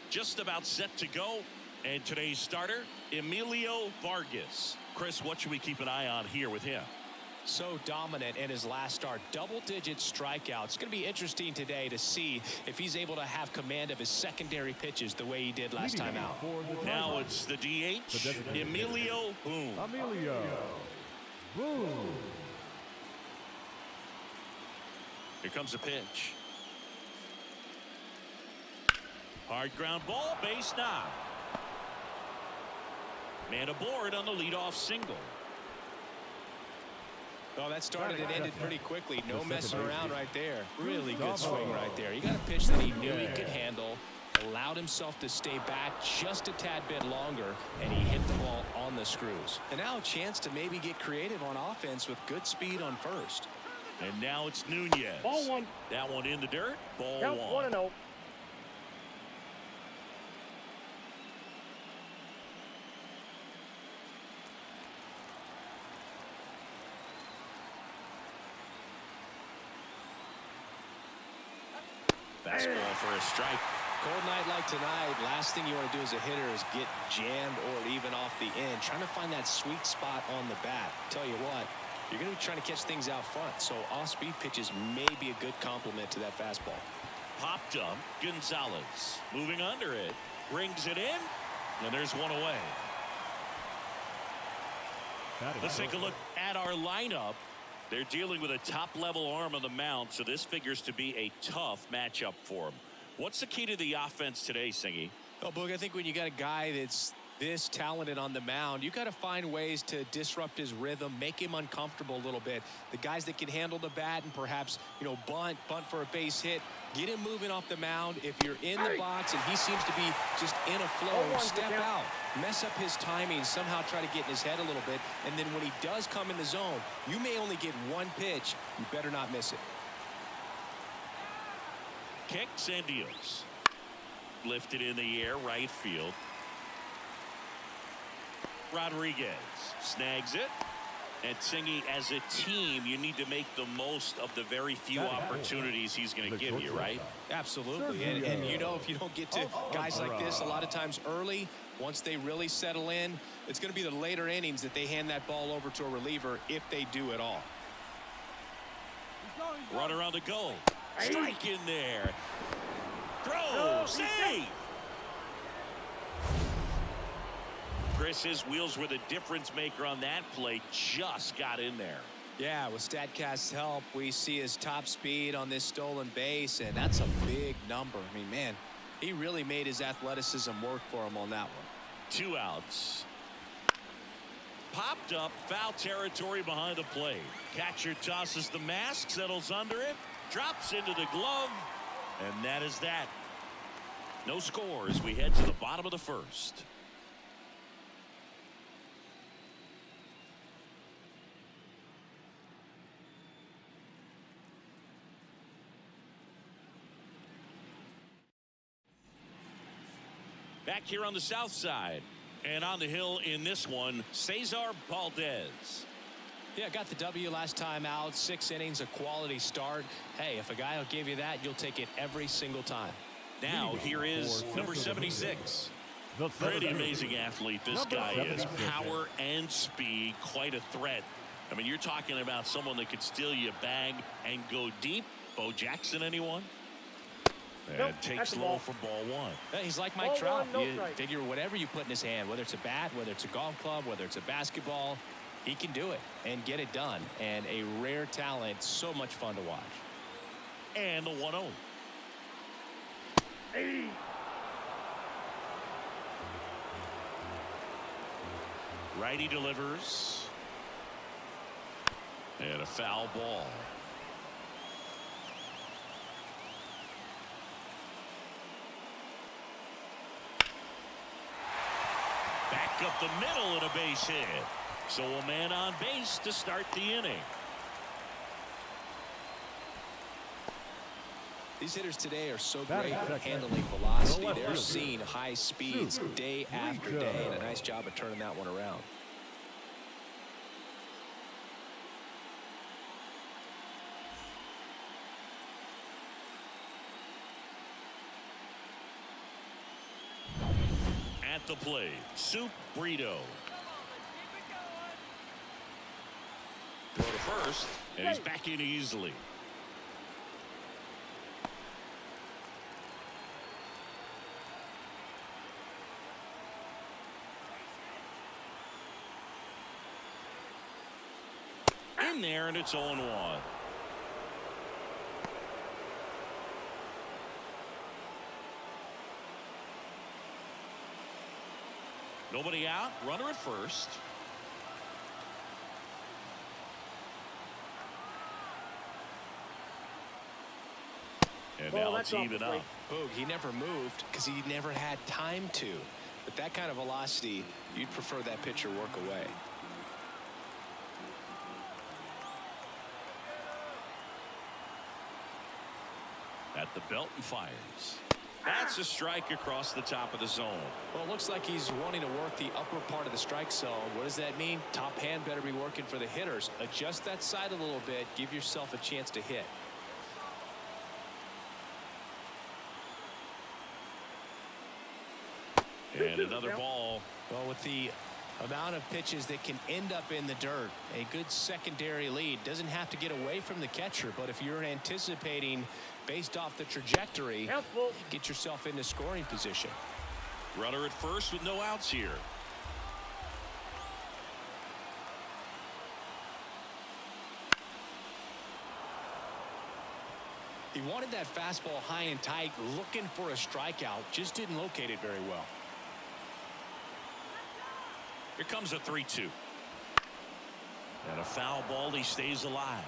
just about set to go. And today's starter, Emilio Vargas. Chris, what should we keep an eye on here with him? So dominant in his last start, double-digit strikeouts. It's going to be interesting today to see if he's able to have command of his secondary pitches the way he did last time out. Now it's the DH, Emilio Boone. Here comes the pitch. Hard ground ball, base knock. Man aboard on the leadoff single. Oh, that started and ended pretty quickly. No messing around right there. Really good swing right there. You got a pitch that he knew he could handle, allowed himself to stay back just a tad bit longer, and he hit the ball on the screws. And now a chance to maybe get creative on offense with good speed on first. And now it's Nunez. Ball one. That one in the dirt. Ball Count one. 1-0. Fastball for a strike. Cold night like tonight, last thing you want to do as a hitter is get jammed or even off the end. Trying to find that sweet spot on the bat. Tell you what, you're going to be trying to catch things out front, so off-speed pitches may be a good complement to that fastball. Popped up, Gonzalez moving under it, brings it in, and there's one away. Let's take a look at our lineup. They're dealing with a top-level arm on the mound, so this figures to be a tough matchup for them. What's the key to the offense today, Singy? Well, Boog, I think when you got a guy that's this talented on the mound, you got to find ways to disrupt his rhythm, make him uncomfortable a little bit. The guys that can handle the bat and perhaps, bunt for a base hit, get him moving off the mound. If you're in the box and he seems to be just in a flow, step out, mess up his timing, somehow try to get in his head a little bit. And then when he does come in the zone, you may only get one pitch. You better not miss it. Kicks and deals. Lifted in the air, right field. Rodriguez snags it. And Singy, as a team, you need to make the most of the very few opportunities he's going to give you, right? Absolutely. And if you don't get to guys like this a lot of times early, once they really settle in, it's going to be the later innings that they hand that ball over to a reliever if they do at all. Runner on the goal. Strike in there. Throw. Save. Chris, his wheels were the difference maker on that play. Just got in there. Yeah, with StatCast's help, we see his top speed on this stolen base, and that's a big number. I mean, man, he really made his athleticism work for him on that one. 2 outs. Popped up, foul territory behind the plate. Catcher tosses the mask, settles under it, drops into the glove, and that is that. No score as we head to the bottom of the first. Back here on the south side. And on the hill in this one, Cesar Valdez. Yeah, got the W last time out. 6 innings, a quality start. Hey, if a guy will give you that, you'll take it every single time. Now here is number 76. Pretty amazing athlete this guy is. Power and speed, quite a threat. I mean, you're talking about someone that could steal you a bag and go deep. Bo Jackson, anyone? And takes low for ball one. Yeah, he's like Mike Trout. You figure whatever you put in his hand, whether it's a bat, whether it's a golf club, whether it's a basketball, he can do it and get it done. And a rare talent, so much fun to watch. And the 1-0. Hey. Righty delivers. And a foul ball. Back up the middle and a base hit. So a man on base to start the inning. These hitters today are so great at handling velocity. They're seeing high speeds day after day, and a nice job of turning that one around. At the plate, Soup Brito. Throw to first, and he's back in easily. In there, and it's 0-1. Nobody out, runner at first. And now it's even up. Boog, he never moved because he never had time to. But that kind of velocity, you'd prefer that pitcher work away. At the belt and fires. That's a strike across the top of the zone. Well, it looks like he's wanting to work the upper part of the strike zone. What does that mean? Top hand better be working for the hitters. Adjust that side a little bit. Give yourself a chance to hit. And another ball. Well, with the amount of pitches that can end up in the dirt, a good secondary lead doesn't have to get away from the catcher, but if you're anticipating based off the trajectory, get yourself into scoring position. Runner at first with no outs here. He wanted that fastball high and tight, looking for a strikeout, just didn't locate it very well. Here comes a 3-2. And a foul ball. He stays alive.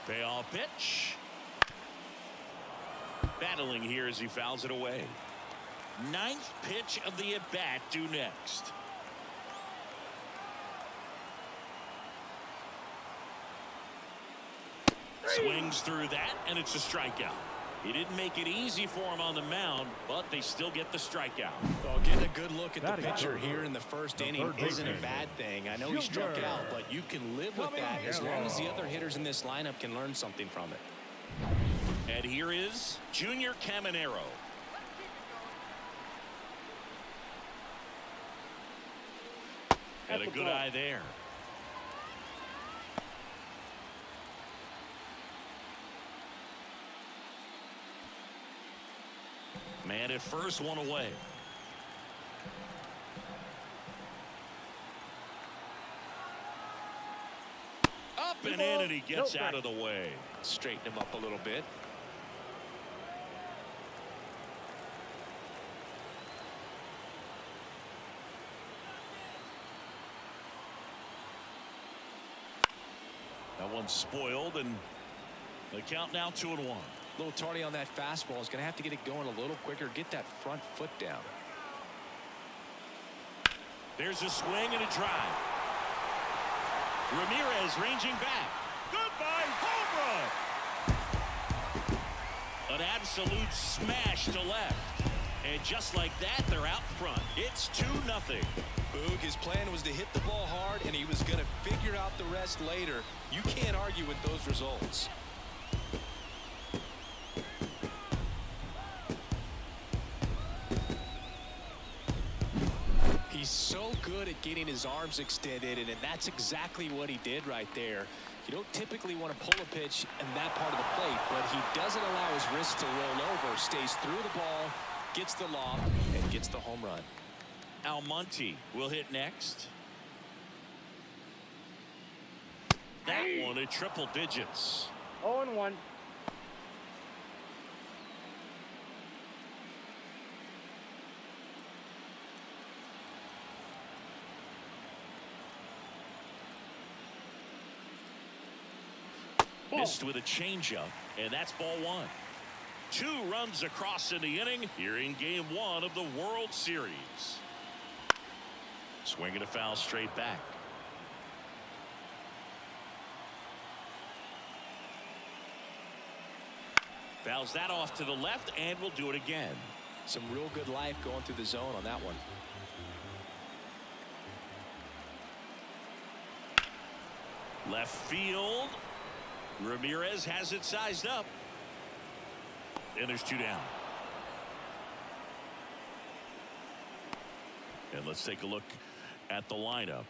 Payoff pitch. Battling here as he fouls it away. Ninth pitch of the at-bat due next. Swings through that, and it's a strikeout. He didn't make it easy for him on the mound, but they still get the strikeout. Well, getting a good look at the pitcher here in the first inning isn't a bad thing. I know he struck out, but you can live with that as long as the other hitters in this lineup can learn something from it. And here is Junior Caminero. And a good eye there. Man at first, one away. Up and in, and he gets out of the way. Straighten him up a little bit. That one's spoiled, and the count now 2-1. A little tardy on that fastball. Is going to have to get it going a little quicker. Get that front foot down. There's a swing and a drive. Ramirez ranging back. Goodbye, home run. An absolute smash to left. And just like that, they're out front. It's 2-0. Boog, his plan was to hit the ball hard, and he was going to figure out the rest later. You can't argue with those results. He's so good at getting his arms extended, and that's exactly what he did right there. You don't typically want to pull a pitch in that part of the plate, but he doesn't allow his wrist to roll over, stays through the ball, gets the lob, and gets the home run. Almonte will hit next. That one at triple digits. 0-1. Missed with a changeup, and that's ball one. 2 runs across in the inning here in game 1 of the World Series. Swinging a foul straight back. Fouls that off to the left, and we'll do it again. Some real good life going through the zone on that one. Left field. Ramirez has it sized up. And there's 2 down. And let's take a look at the lineup.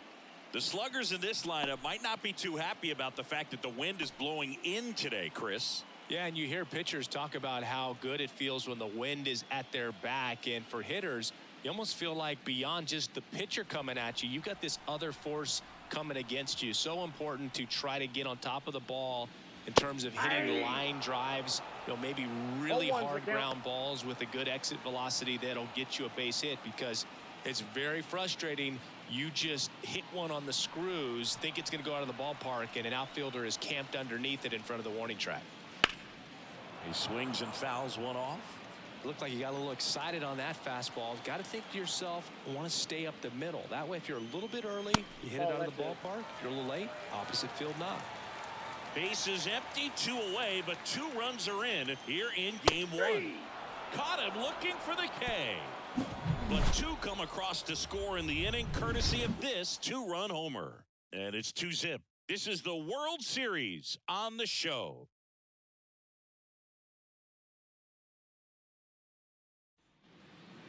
The sluggers in this lineup might not be too happy about the fact that the wind is blowing in today, Chris. Yeah, and you hear pitchers talk about how good it feels when the wind is at their back. And for hitters, you almost feel like beyond just the pitcher coming at you, you've got this other force coming against you. So important to try to get on top of the ball in terms of hitting line drives, maybe really hard ground balls with a good exit velocity that'll get you a base hit, because it's very frustrating. You just hit one on the screws, think it's going to go out of the ballpark, and an outfielder is camped underneath it in front of the warning track. He swings and fouls one off. Looked like you got a little excited on that fastball. Got to think to yourself, want to stay up the middle. That way, if you're a little bit early, you hit it out of the ballpark. If you're a little late, opposite field knock. Base is empty, 2 away, but 2 runs are in here in game 1. Caught him looking for the K. But 2 come across to score in the inning, courtesy of this 2-run homer. And it's 2-zip. This is the World Series on the show.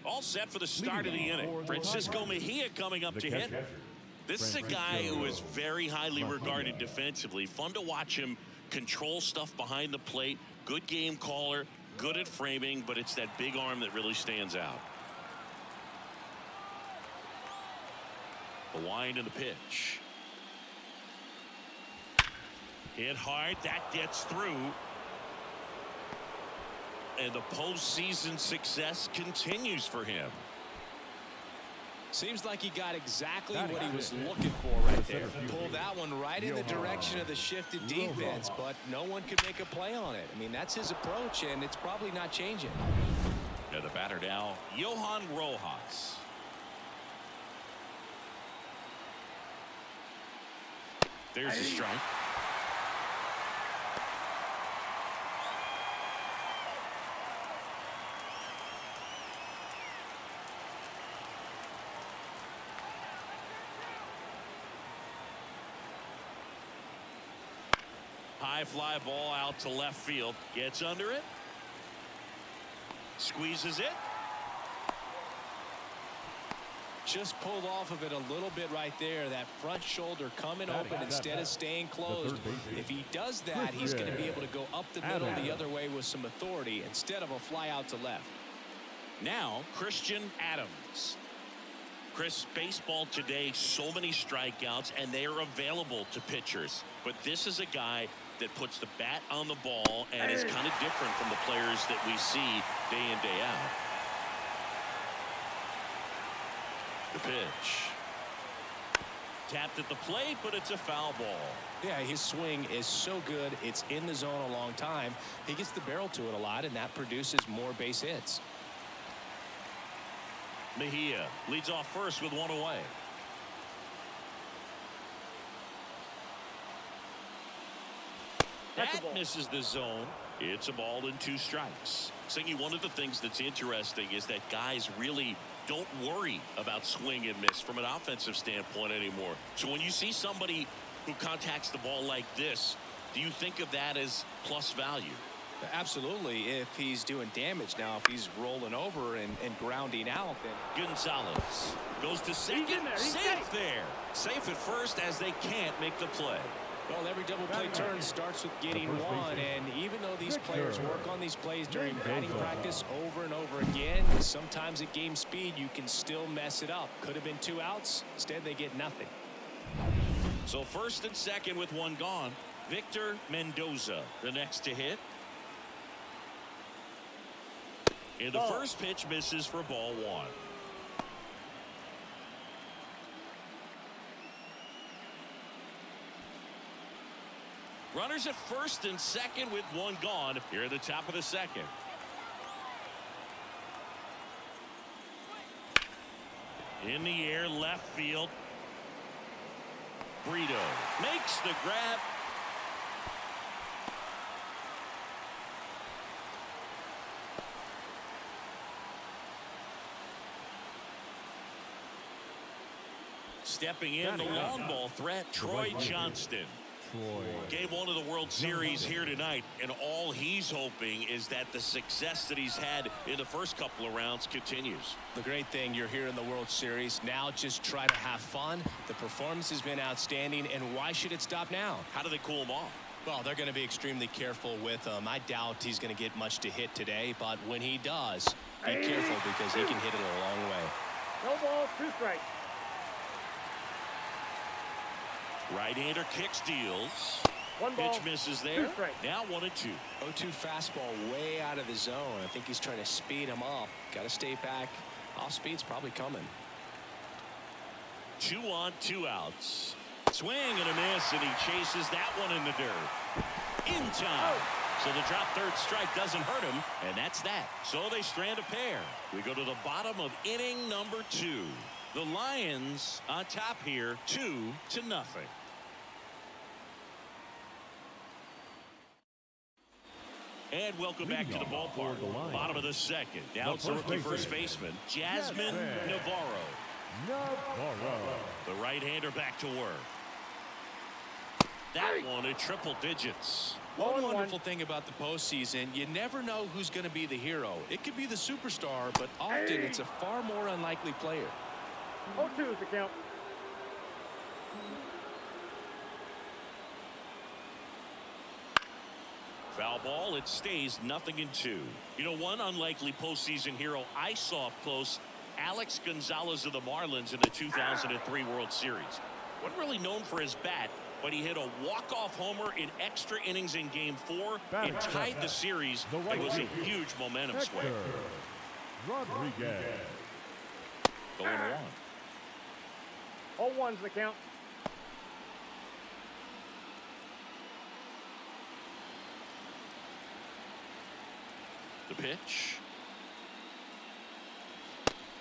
All set for the start of the inning. Francisco Mejia coming up to hit. This is a guy who is very highly regarded defensively. Fun to watch him control stuff behind the plate. Good game caller, good at framing, but it's that big arm that really stands out. The wind and the pitch. Hit hard, that gets through. And the postseason success continues for him. Seems like he got exactly what he was looking for right there. Pulled that one right in the direction of the shifted defense, but no one could make a play on it. I mean, that's his approach, and it's probably not changing. Yeah, the batter now, Johan Rojas. There's a strike. High fly ball out to left field. Gets under it. Squeezes it. Just pulled off of it a little bit right there. That front shoulder coming open instead of staying closed. If he does that, he's going to be able to go up the middle the other way with some authority instead of a fly out to left. Now, Christian Adams. Chris, baseball today, so many strikeouts, and they are available to pitchers. But this is a guy that puts the bat on the ball and is kind of different from the players that we see day in, day out. The pitch. Tapped at the plate, but it's a foul ball. Yeah, his swing is so good. It's in the zone a long time. He gets the barrel to it a lot, and that produces more base hits. Mejia leads off first with 1 away. That misses the zone. It's a ball and 2 strikes. Singy, one of the things that's interesting is that guys really don't worry about swing and miss from an offensive standpoint anymore. So when you see somebody who contacts the ball like this, do you think of that as plus value? Absolutely, if he's doing damage. Now, if he's rolling over and grounding out, then Gonzalez goes to second. Safe there. Safe at first as they can't make the play. Well, every double play turn starts with getting one, and even though these players work on these plays during batting practice over and over again, sometimes at game speed you can still mess it up. Could have been 2 outs. Instead, they get nothing. So first and second with 1 gone. Victor Mendoza, the next to hit. And the first pitch misses for ball 1. Runners at first and second with 1 gone here at the top of the second. In the air, left field. Brito makes the grab. Stepping in, the long ball threat, Troy Johnston. Game 1 of the World Series here tonight, and all he's hoping is that the success that he's had in the first couple of rounds continues. The great thing, you're here in the World Series. Now just try to have fun. The performance has been outstanding, and why should it stop now? How do they cool him off? Well, they're going to be extremely careful with him. I doubt he's going to get much to hit today, but when he does, be careful because he can hit it a long way. No ball, 2 strikes. Right-hander kicks, deals. 1 ball, pitch misses there. 2 strikes. Now 1-2. 0-2 fastball way out of the zone. I think he's trying to speed him up. Got to stay back. Off speed's probably coming. 2 on, 2 outs. Swing and a miss, and he chases that one in the dirt. In time. So the drop third strike doesn't hurt him, and that's that. So they strand a pair. We go to the bottom of inning number 2. The Lions on top here, 2-0. And welcome back to the ballpark. Bottom of the second. Now it's the rookie first baseman, Jasmine Navarro. The right-hander back to work. That one at triple digits. One wonderful thing about the postseason, you never know who's going to be the hero. It could be the superstar, but often it's a far more unlikely player. 0-2 is the count. Foul ball, it stays 0-2. You know, one unlikely postseason hero I saw up close, Alex Gonzalez of the Marlins in the 2003 World Series. Wasn't really known for his bat, but he hit a walk-off homer in extra innings in Game 4 and tied the series. It was a huge momentum swing. Rodriguez. 0-1. 0-1's the count. The pitch.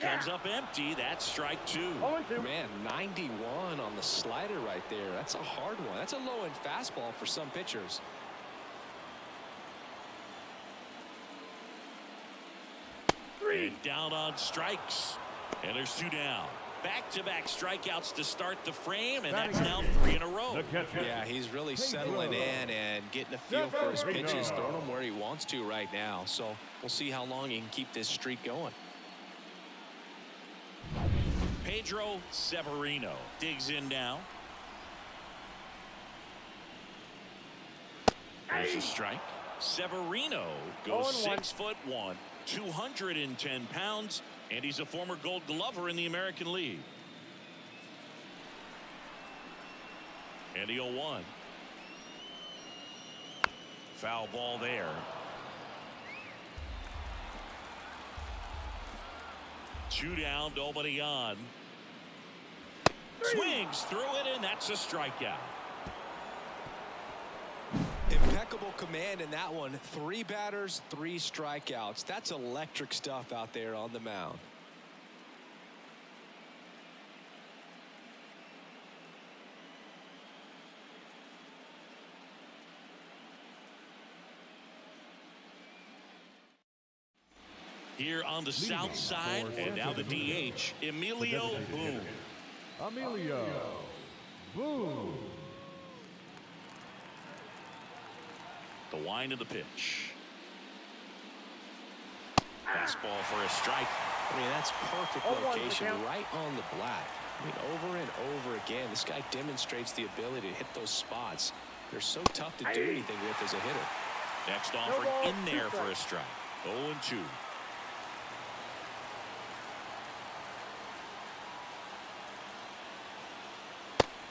Comes up empty. That's strike 2. 0-2. Man, 91 on the slider right there. That's a hard one. That's a low-end fastball for some pitchers. And down on strikes. And there's 2 down. Back-to-back strikeouts to start the frame, and that's now 3 in a row. Yeah, he's really settling in and getting a feel for his pitches, throwing them where he wants to right now. So we'll see how long he can keep this streak going. Pedro Severino digs in now. There's a strike. Severino goes 6'1", 210 pounds, and he's a former Gold Glover in the American League. And the 0-1. Foul ball there. 2 down, nobody on. Swings through it, and that's a strikeout. Impeccable command in that one. 3 batters, 3 strikeouts. That's electric stuff out there on the mound. Here on the south side, and now the DH, Emilio Boone. Emilio Boone. The wind of the pitch. Fastball for a strike. I mean, that's perfect location right on the black. I mean, over and over again, this guy demonstrates the ability to hit those spots. They're so tough to do anything with as a hitter. Next offer in there for a strike. 0-2.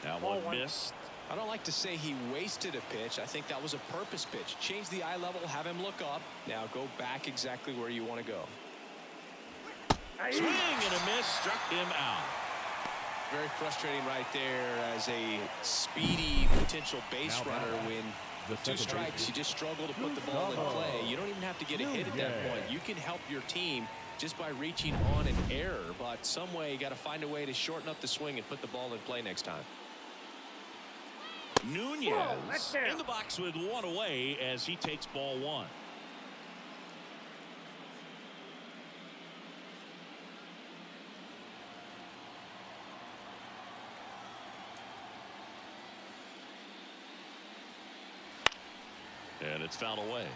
That one missed. I don't like to say he wasted a pitch. I think that was a purpose pitch. Change the eye level, have him look up. Now go back exactly where you want to go. Swing and a miss, struck him out. Very frustrating right there as a speedy potential base runner when with 2 strikes you just struggle to put the ball in play. You don't even have to get a hit at that point. You can help your team just by reaching on an error, but some way you got to find a way to shorten up the swing and put the ball in play next time. Nunez in the box with 1 away as he takes ball 1. And it's fouled away.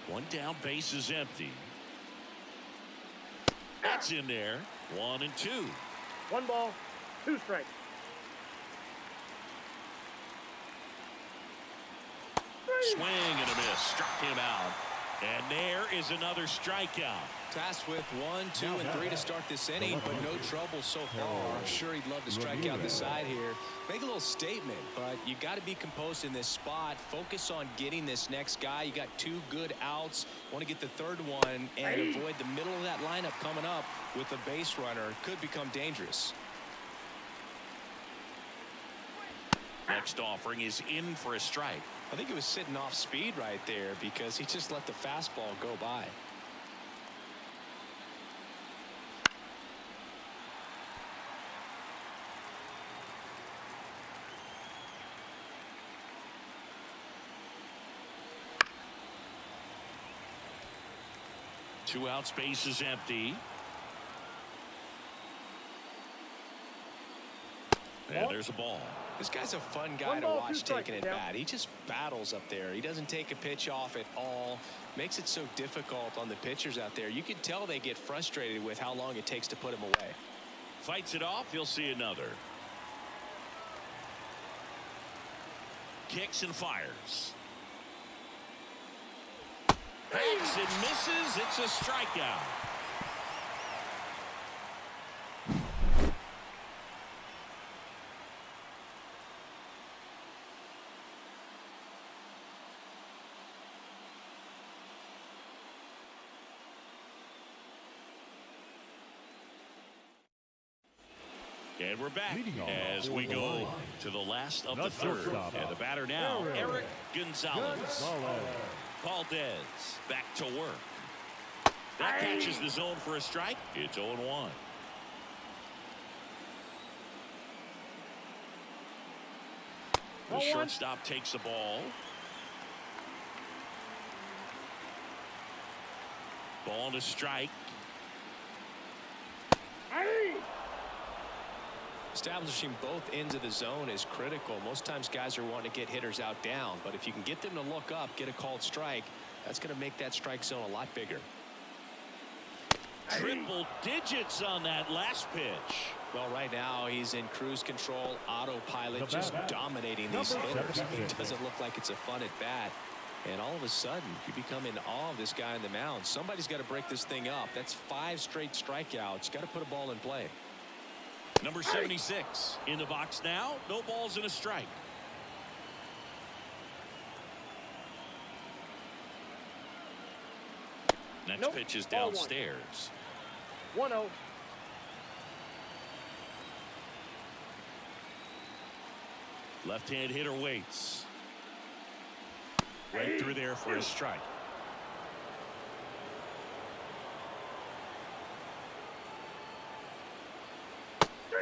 One down, base is empty. That's in there. 1-2. 1 ball, 2 strikes. Swing and a miss. Struck him out. And there is another strikeout. Tasked with 1, 2, and 3 to start this inning, but no trouble so far. I'm sure he'd love to strike out the side here. Make a little statement, but you got to be composed in this spot. Focus on getting this next guy. You got 2 good outs. Want to get the 3rd one and avoid the middle of that lineup coming up with a base runner. Could become dangerous. Next offering is in for a strike. I think it was sitting off speed right there because he just let the fastball go by. Two out, space is empty. And there's a ball. This guy's a fun guy to watch taking it bat. He just battles up there. He doesn't take a pitch off at all. Makes it so difficult on the pitchers out there. You can tell they get frustrated with how long it takes to put him away. Fights it off. He'll see another. Kicks and fires. Hacks and misses. It's a strikeout. And we're back as we go to the last of the 3rd. And the batter now, Eric Gonzalez. Valdez back to work. That catches the zone for a strike. It's 0-1. The shortstop takes the ball. Ball to strike. Establishing both ends of the zone is critical. Most times guys are wanting to get hitters out down, but if you can get them to look up, get a called strike, that's going to make that strike zone a lot bigger. Triple digits on that last pitch. Well, right now he's in cruise control, autopilot, just dominating these hitters. It doesn't look like it's a fun at bat. And all of a sudden, you become in awe of this guy on the mound. Somebody's got to break this thing up. That's 5 straight strikeouts. Got to put a ball in play. Number 76 in the box now. No balls and a strike. Next pitch is downstairs. 1-0. Left-hand hitter waits. Right through there for a strike.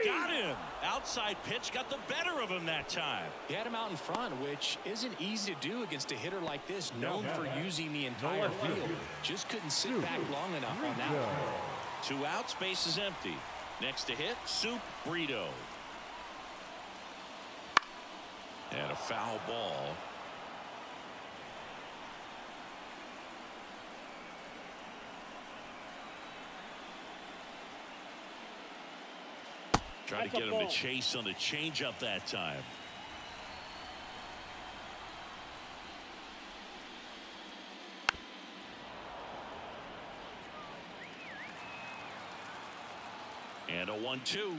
Got him. Outside pitch got the better of him that time. He had him out in front, which isn't easy to do against a hitter like this, known for using the entire field. Just couldn't sit back long enough on that one. 2 outs, base is empty. Next to hit, Soup Brito. And a foul ball. Trying to get him to chase on the changeup that time. And a 1-2.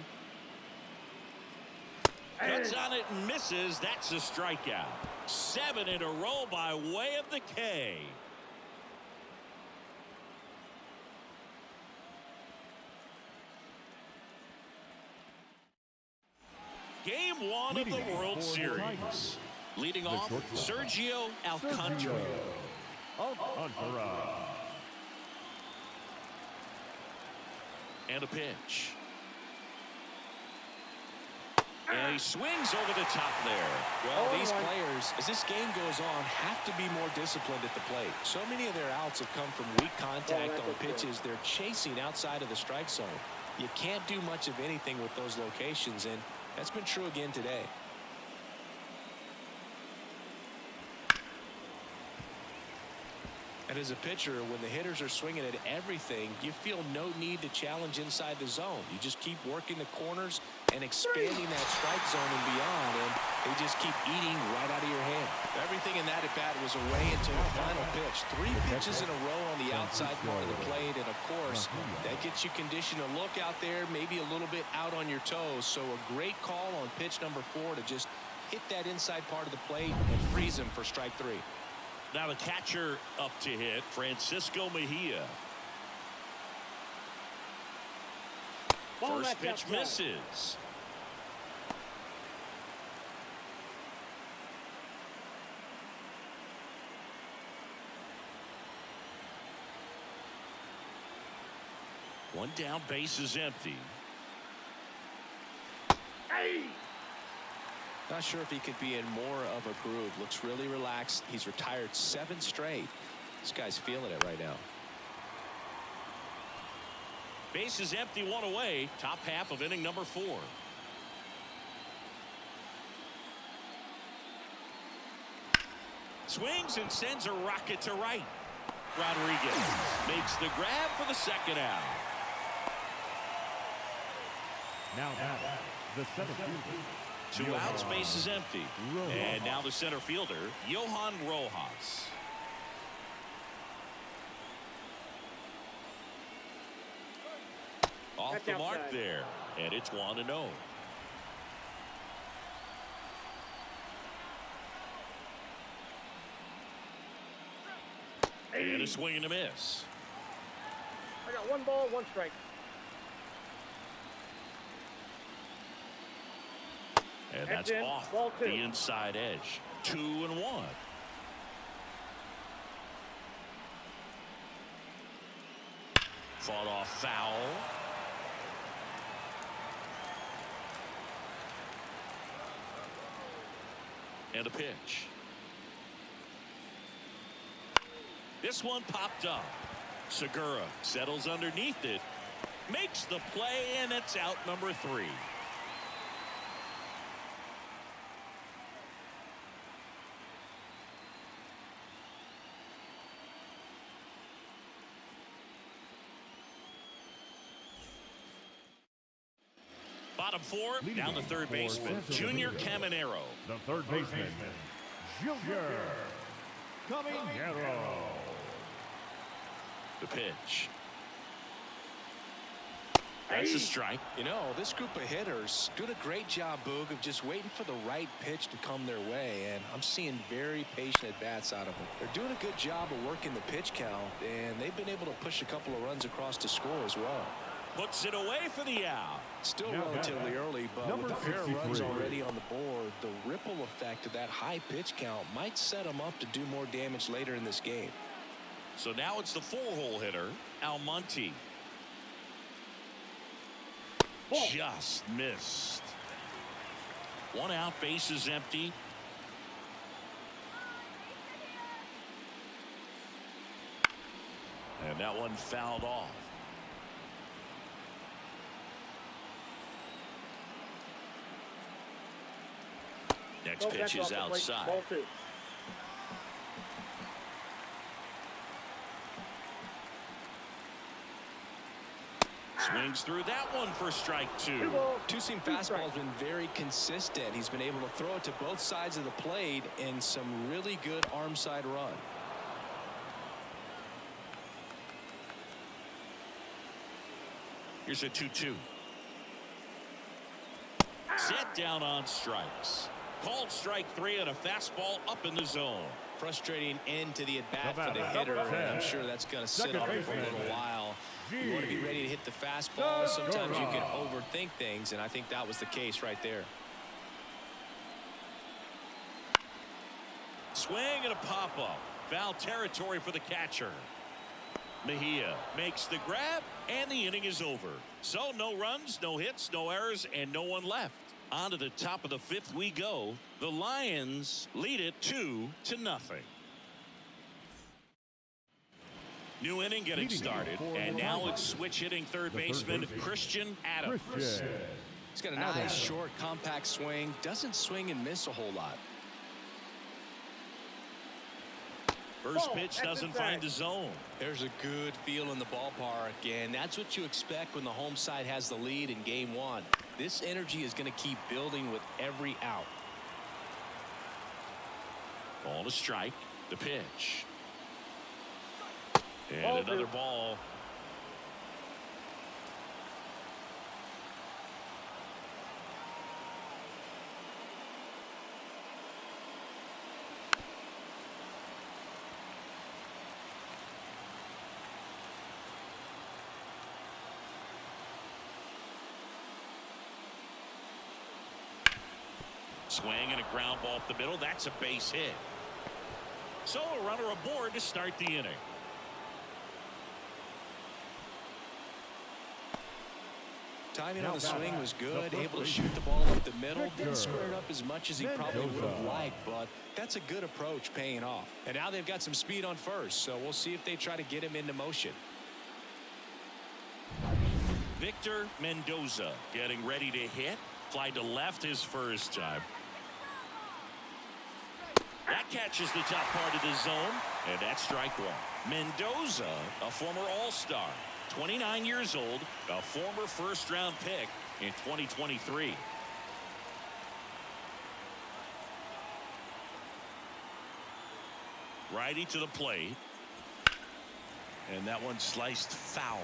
Cuts on it and misses. That's a strikeout. 7 in a row by way of the K. Game 1 of the World Series. Leading off, Sergio Alcantara. And a pitch. And he swings over the top there. Well, these players, as this game goes on, have to be more disciplined at the plate. So many of their outs have come from weak contact on pitches they're chasing outside of the strike zone. you can't do much of anything with those locations, and that's been true again today. And as a pitcher, when the hitters are swinging at everything, you feel no need to challenge inside the zone. You just keep working the corners and expanding that strike zone and beyond, and they just keep eating right out of your hand. Everything in that at-bat was away until the final pitch. 3 pitches in a row on the outside part of the plate, and of course, that gets you conditioned to look out there, maybe a little bit out on your toes. So a great call on pitch number 4 to just hit that inside part of the plate and freeze him for strike 3. Now the catcher up to hit, Francisco Mejia. First pitch misses. One down, base is empty. Hey! Not sure if he could be in more of a groove. Looks really relaxed. He's retired 7 straight. This guy's feeling it right now. Base is empty, 1 away. Top half of inning number 4. Swings and sends a rocket to right. Rodriguez makes the grab for the second out. Now the center fielder. 2 outs, base is empty. And now the center fielder, Johan Rojas. Off the mark there, and it's 1-0. And a swing and a miss. I got 1 ball, 1 strike. And that's off the inside edge. 2-1. Fought off foul. And a pitch. This one popped up. Segura settles underneath it. Makes the play, and it's out number 3. Bottom 4, down the third baseman, Junior Caminero. The third baseman, Junior Caminero. The pitch. That's a strike. You know, this group of hitters doing a great job, Boog, of just waiting for the right pitch to come their way, and I'm seeing very patient at-bats out of them. They're doing a good job of working the pitch count, and they've been able to push a couple of runs across to score as well. Puts it away for the out. Still relatively early, but with a pair of runs already on the board, the ripple effect of that high pitch count might set them up to do more damage later in this game. So now it's the 4-hole hitter, Almonte. Just missed. 1 out, base is empty. And that one fouled off. Next pitch is outside. Ball 2. Swings through that one for strike 2. Two-seam fastball has been very consistent. He's been able to throw it to both sides of the plate in some really good arm side run. Here's a 2-2. Set down on strikes. Called strike 3 and a fastball up in the zone. Frustrating end to the at-bat for the hitter, and I'm sure that's going to sit on him for a little while. You want to be ready to hit the fastball. Sometimes you can overthink things, and I think that was the case right there. Swing and a pop-up. Foul territory for the catcher. Mejia makes the grab, and the inning is over. So no runs, no hits, no errors, and no one left. On to the top of the 5th we go. The Lions lead it 2-0. New inning getting started, and now it's switch hitting third baseman Christian Adams. He's got a nice, short, compact swing. Doesn't swing and miss a whole lot. First pitch doesn't find the zone. There's a good feel in the ballpark, and that's what you expect when the home side has the lead in game one. This energy is going to keep building with every out. Ball to strike. The pitch. And another ball. Swing and a ground ball up the middle. That's a base hit. So a runner aboard to start the inning. Timing on the swing was good. Able to shoot the ball up the middle. Didn't square it up as much as he probably would have liked, but that's a good approach, paying off. And now they've got some speed on first, so we'll see if they try to get him into motion. Victor Mendoza getting ready to hit. Fly to left his first time. That catches the top part of the zone, and that's strike one. Mendoza, a former All-Star, 29 years old, a former first-round pick in 2023. Righty to the plate, and that one sliced foul.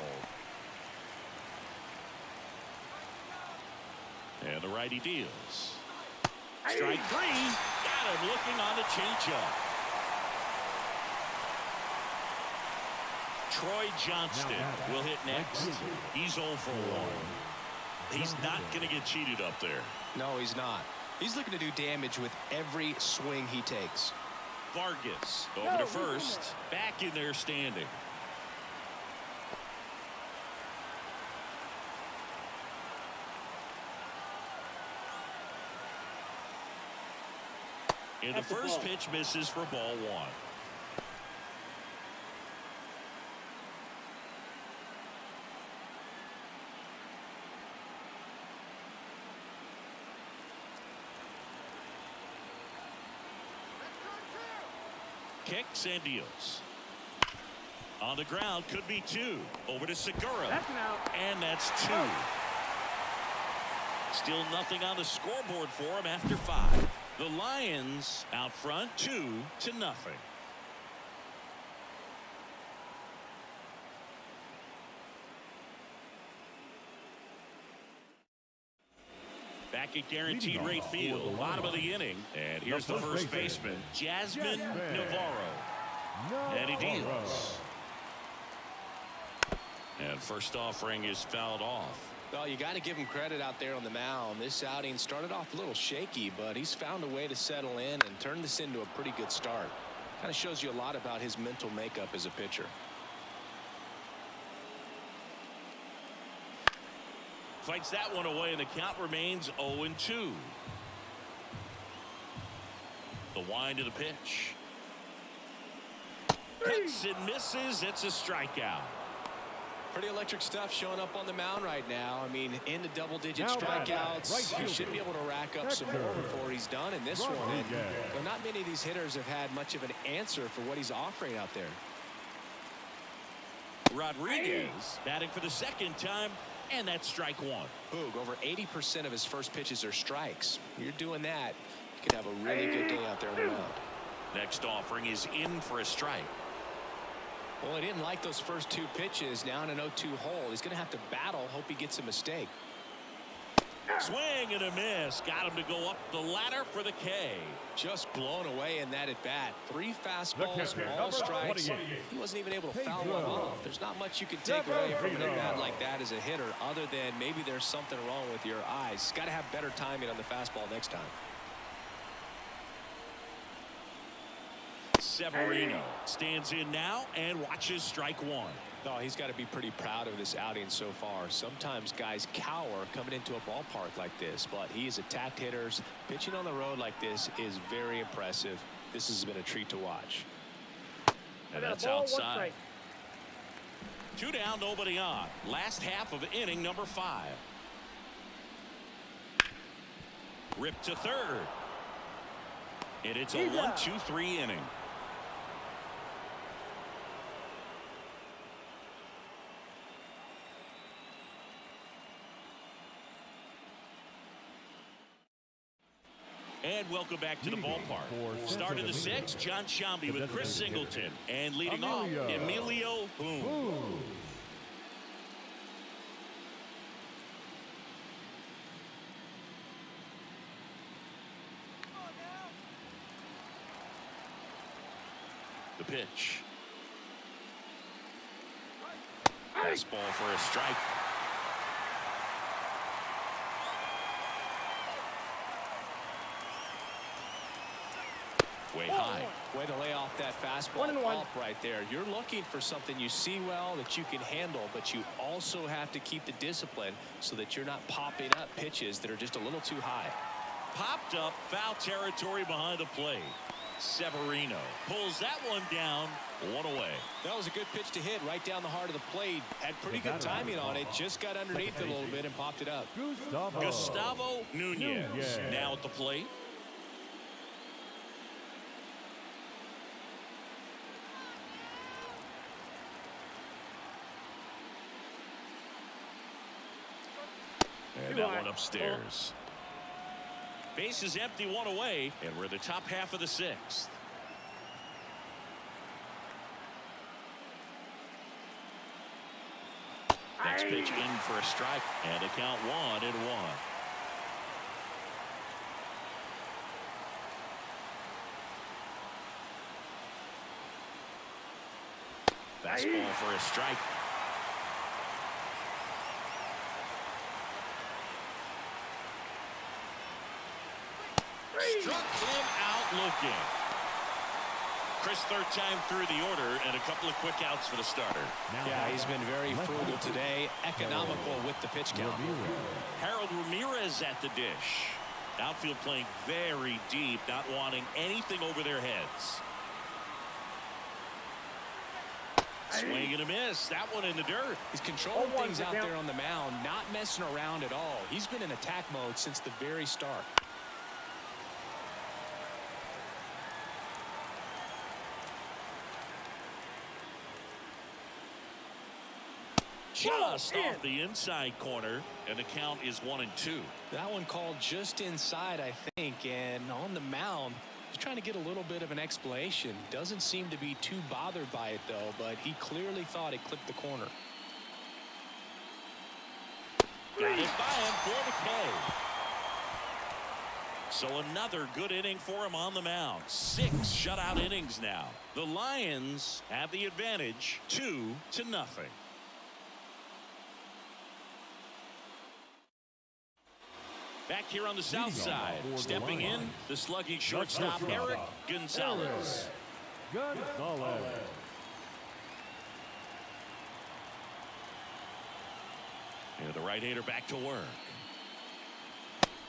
And the righty deals. Strike three. Got him looking on the changeup. Troy Johnston will hit next. He's 0 for 1. He's not going to get cheated up there. No, he's not. He's looking to do damage with every swing he takes. Vargas over to first. Back in there standing. And the first pitch misses for ball one. Kicks and deals. On the ground, could be two. Over to Segura. That's an out. And that's two. Still nothing on the scoreboard for him after 5. The Lions out front 2-0. Back at guaranteed rate field, bottom of the inning. And here's the first baseman, Jasmine Navarro. And he deals. And first offering is fouled off. Well, you got to give him credit out there on the mound. This outing started off a little shaky, but he's found a way to settle in and turn this into a pretty good start. Kind of shows you a lot about his mental makeup as a pitcher. Fights that one away, and the count remains 0-2. The wind to the pitch. Cuts and misses. It's a strikeout. Pretty electric stuff showing up on the mound right now. I mean, into double-digit strikeouts. He should be able to rack up some more before he's done in this one. And not many of these hitters have had much of an answer for what he's offering out there. Rodriguez batting for the second time, and that's strike one. Boog, over 80% of his first pitches are strikes. You're doing that, you could have a really good day out there on the mound. Next offering is in for a strike. Well, he didn't like those first 2 pitches. Now in an 0-2 hole. He's going to have to battle. Hope he gets a mistake. Swing and a miss. Got him to go up the ladder for the K. Just blown away in that at bat. 3 fastballs, all strikes. He wasn't even able to foul one off. There's not much you can take away from an at bat like that as a hitter, other than maybe there's something wrong with your eyes. Got to have better timing on the fastball next time. Severino stands in now and watches strike one. Oh, he's got to be pretty proud of this outing so far. Sometimes guys cower coming into a ballpark like this, but he has attacked hitters. Pitching on the road like this is very impressive. This has been a treat to watch. And that's outside. 2 down, nobody on. Last half of inning number 5. Ripped to third. And it's a 1-2-3 inning. And welcome back to the ballpark. Start in the 6th, John Shambi with Chris Singleton. And leading off, Emilio Boone. The pitch. Fastball for a strike. Way high. Way to lay off that fastball bump right there. You're looking for something you see well that you can handle, but you also have to keep the discipline so that you're not popping up pitches that are just a little too high. Popped up, foul territory behind the plate. Severino pulls that one down, 1 away. That was a good pitch to hit right down the heart of the plate. Had pretty good timing on it. Just got underneath it a little bit and popped it up. Gustavo Nunez now at the plate. And that one upstairs. Base is empty, 1 away, and we're in the top half of the 6th. Next pitch in for a strike, and a count 1-1. Fastball for a strike. Struck him out looking. Chris, third time through the order, and a couple of quick outs for the starter. Yeah, he's been very frugal today, economical with the pitch count. Harold Ramirez at the dish. Outfield playing very deep, not wanting anything over their heads. Swing and a miss. That one in the dirt. He's controlling things out there on the mound, not messing around at all. He's been in attack mode since the very start. Just off the inside corner, and the count is 1-2. That one called just inside, I think, and on the mound, he's trying to get a little bit of an explanation. Doesn't seem to be too bothered by it, though, but he clearly thought it clipped the corner. Got it by him for the K. So another good inning for him on the mound. 6 shutout innings now. The Lions have the advantage, 2-0. Back here on the south side, stepping in, the sluggy shortstop, Eric Gonzalez. And the right-hander back to work.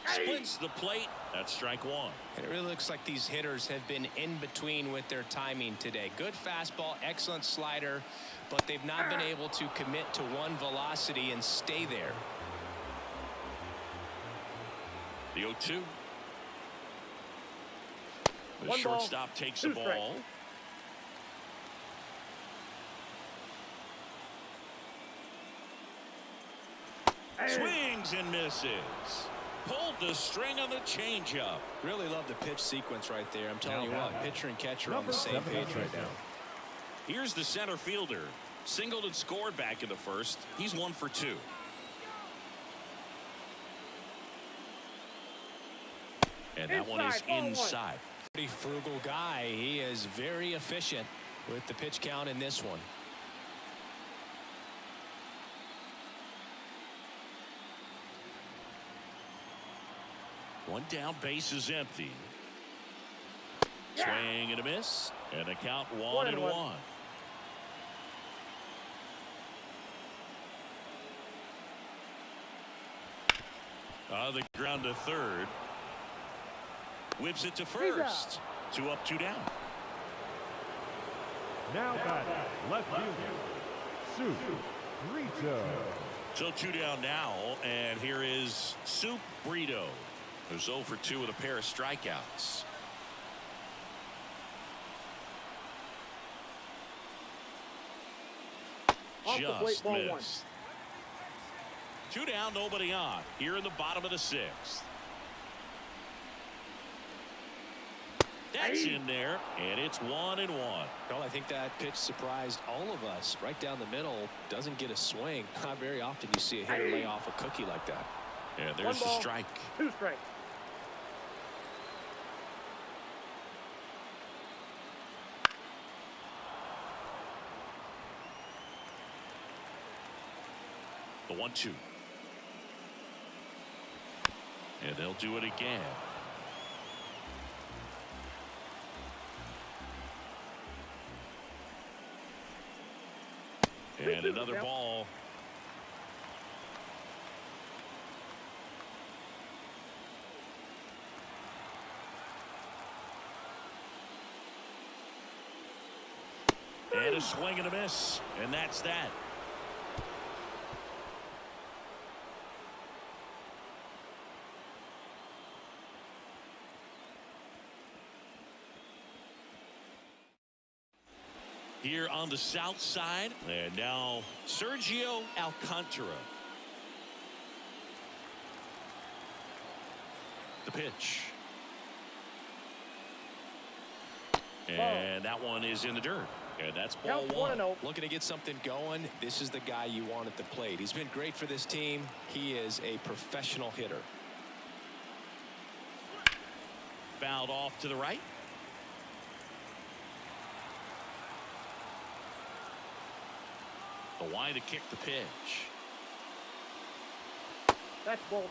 Splits the plate. That's strike 1. It really looks like these hitters have been in between with their timing today. Good fastball, excellent slider, but they've not been able to commit to one velocity and stay there. The 0-2. The shortstop takes the ball. Swings and misses. Pulled the string on the changeup. Really love the pitch sequence right there. I'm telling you what, pitcher and catcher on the same page right now. Here's the center fielder. Singleton scored back in the first. He's 1 for 2. And that one is inside. Pretty frugal guy. He is very efficient with the pitch count in this one. One down, base is empty. Swing and a miss, and a count 1-1. The ground to third. Whips it to first. 2 up, 2 down. Now back, left fielder, Soup Brito. So 2 down now, and here is Soup Brito, who's 0 for 2 with a pair of strikeouts. Just missed. 2 down, nobody on. Here in the bottom of the 6th. That's in there, and it's 1-1. Well, I think that pitch surprised all of us. Right down the middle, doesn't get a swing. Not very often you see a hitter lay off a cookie like that. And there's the strike. 2 strikes. The 1-2. And they'll do it again. And another ball. And a swing and a miss. And that's that. Here on the south side, and now Sergio Alcantara. The pitch. And that one is in the dirt. And that's ball 1. Looking to get something going. This is the guy you want at the plate. He's been great for this team. He is a professional hitter. Fouled off to the right. The wide to kick the pitch. That's ball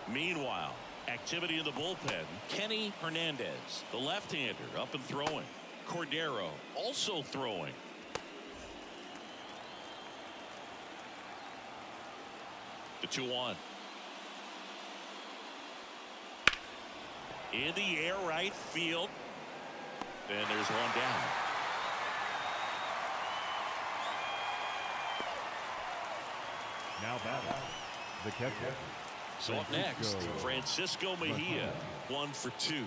2. Meanwhile, activity in the bullpen. Kenny Hernandez, the left-hander, up and throwing. Cordero also throwing. The 2-1. In the air, right field. And there's one down. Now batting, the catcher. So up next, Francisco Mejia, 1 for 2.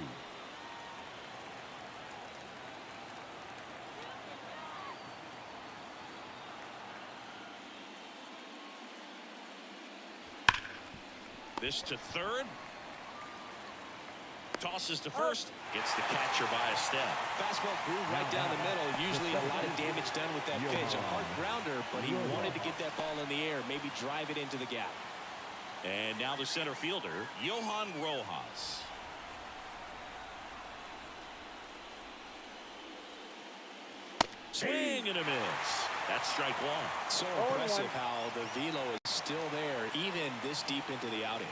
This to third. Tosses to first. Gets the catcher by a step. Fastball grew right down the middle. Usually a lot of damage done with that pitch. A hard grounder, but he wanted to get that ball in the air, maybe drive it into the gap. And now the center fielder, Johan Rojas. Swing and a miss. That's strike 1. So impressive how the velo is still there, even this deep into the outing.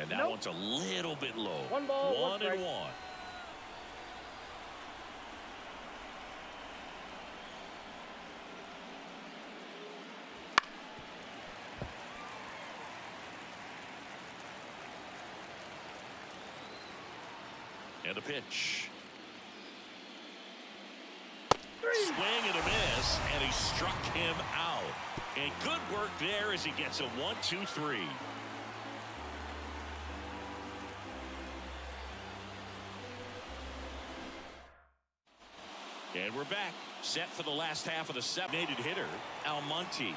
And that one's a little bit low. 1 ball, 1 strike. 1-1. And a pitch. Swing and a miss, and he struck him out. And good work there as he gets a 1-2-3. And we're back, set for the last half of the seven-aided hitter, Almonte.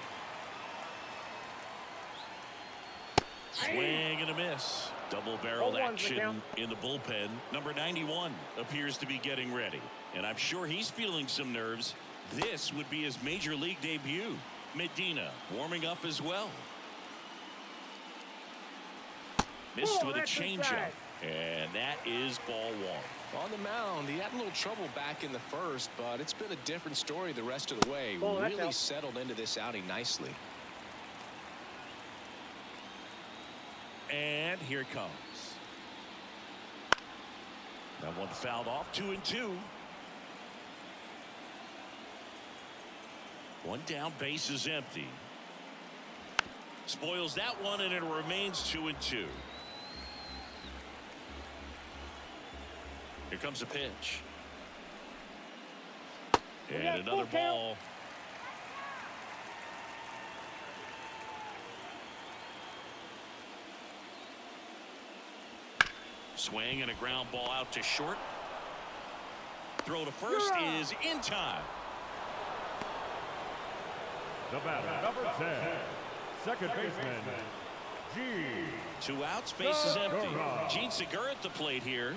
Swing and a miss. Double-barreled action in the bullpen. Number 91 appears to be getting ready. And I'm sure he's feeling some nerves. This would be his major league debut. Medina warming up as well. Missed with a changeup. And that is ball 1. On the mound, he had a little trouble back in the first, but it's been a different story the rest of the way. Really settled into this outing nicely. And here it comes. That one fouled off. 2-2. One down, base is empty. Spoils that one, and it remains 2-2. Here comes a pitch. And another ball. Swing and a ground ball out to short. Throw to first is in time. The batter, number 10, second baseman, G. 2 outs, base is empty. Gene Segura at the plate here.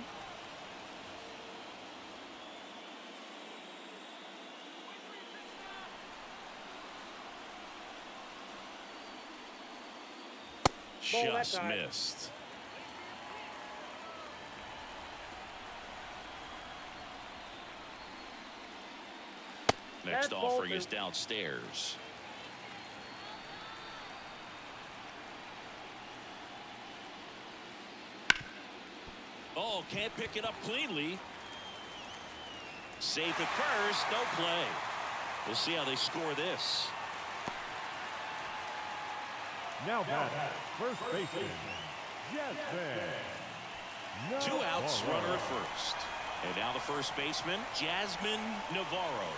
Just missed. Next offering is downstairs. Oh, can't pick it up cleanly. Safe at first, no play. We'll see how they score this. Now batter, first baseman, Jasmine. 2 outs, runner at first. And now the first baseman, Jasmine Navarro.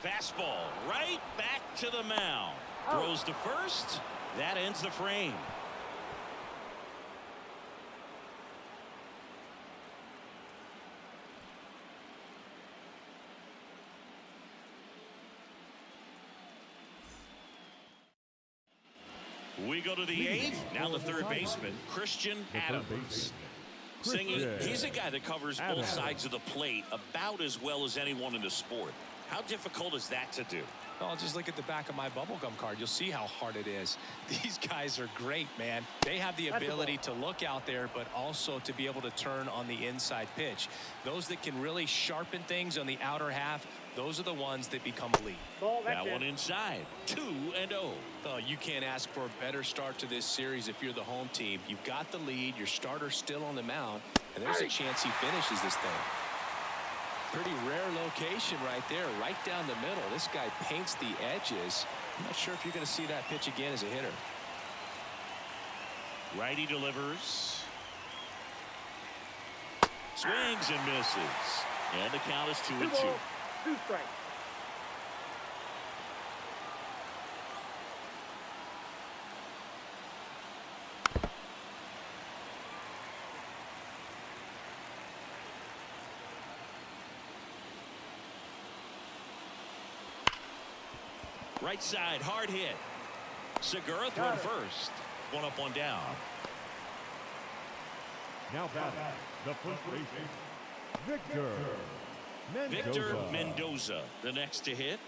Fastball right back to the mound. Throws to first. That ends the frame. We go to the 8th. Now the third baseman, Christian Adams. Singing, he's a guy that covers both sides of the plate about as well as anyone in the sport. How difficult is that to do? Well, just look at the back of my bubblegum card. You'll see how hard it is. These guys are great, man. They have the ability to look out there, but also to be able to turn on the inside pitch. Those that can really sharpen things on the outer half, those are the ones that become elite. That one inside. 2-0. Oh, you can't ask for a better start to this series if you're the home team. You've got the lead. Your starter's still on the mound, and there's a chance he finishes this thing. Pretty rare location right there, right down the middle. This guy paints the edges. I'm not sure if you're going to see that pitch again as a hitter. Righty delivers. Swings and misses. And the count is 2-2. 2 strikes. Right side, hard hit. Segura throwing first. 1 up, 1 down. Now batting, the first baseman, Victor Mendoza. Victor Mendoza, the next to hit.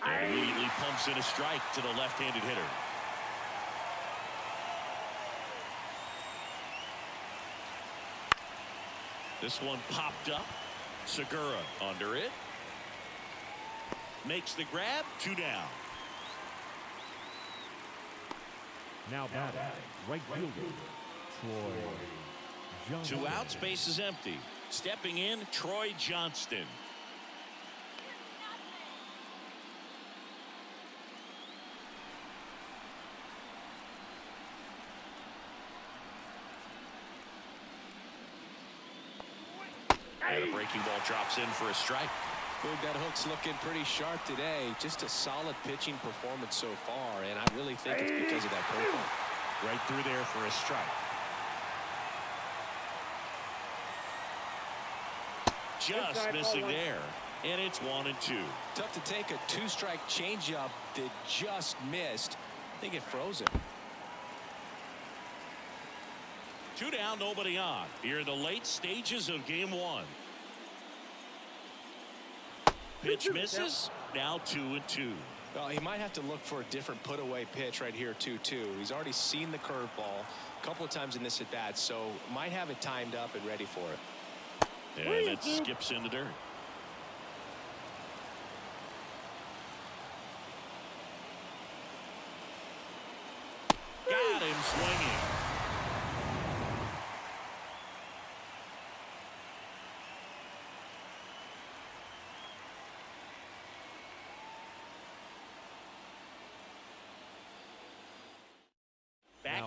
And immediately pumps in a strike to the left-handed hitter. This one popped up. Segura under it. Makes the grab. 2 down. Now batting, right fielder, Troy Johnston. 2 outs, base is empty. Stepping in, Troy Johnston. And a breaking ball drops in for a strike. Boog, that hook's looking pretty sharp today. Just a solid pitching performance so far, and I really think it's because of that curveball. Right through there for a strike. Just missing there. And it's 1-2. Tough to take a 2-strike changeup that just missed. I think it froze him. 2 down, nobody on. Here in the late stages of game 1. Pitch misses. Now 2-2. Well, he might have to look for a different put-away pitch right here, 2-2. He's already seen the curveball a couple of times in this at-bat, so might have it timed up and ready for it. And it skips in the dirt. Got him swinging.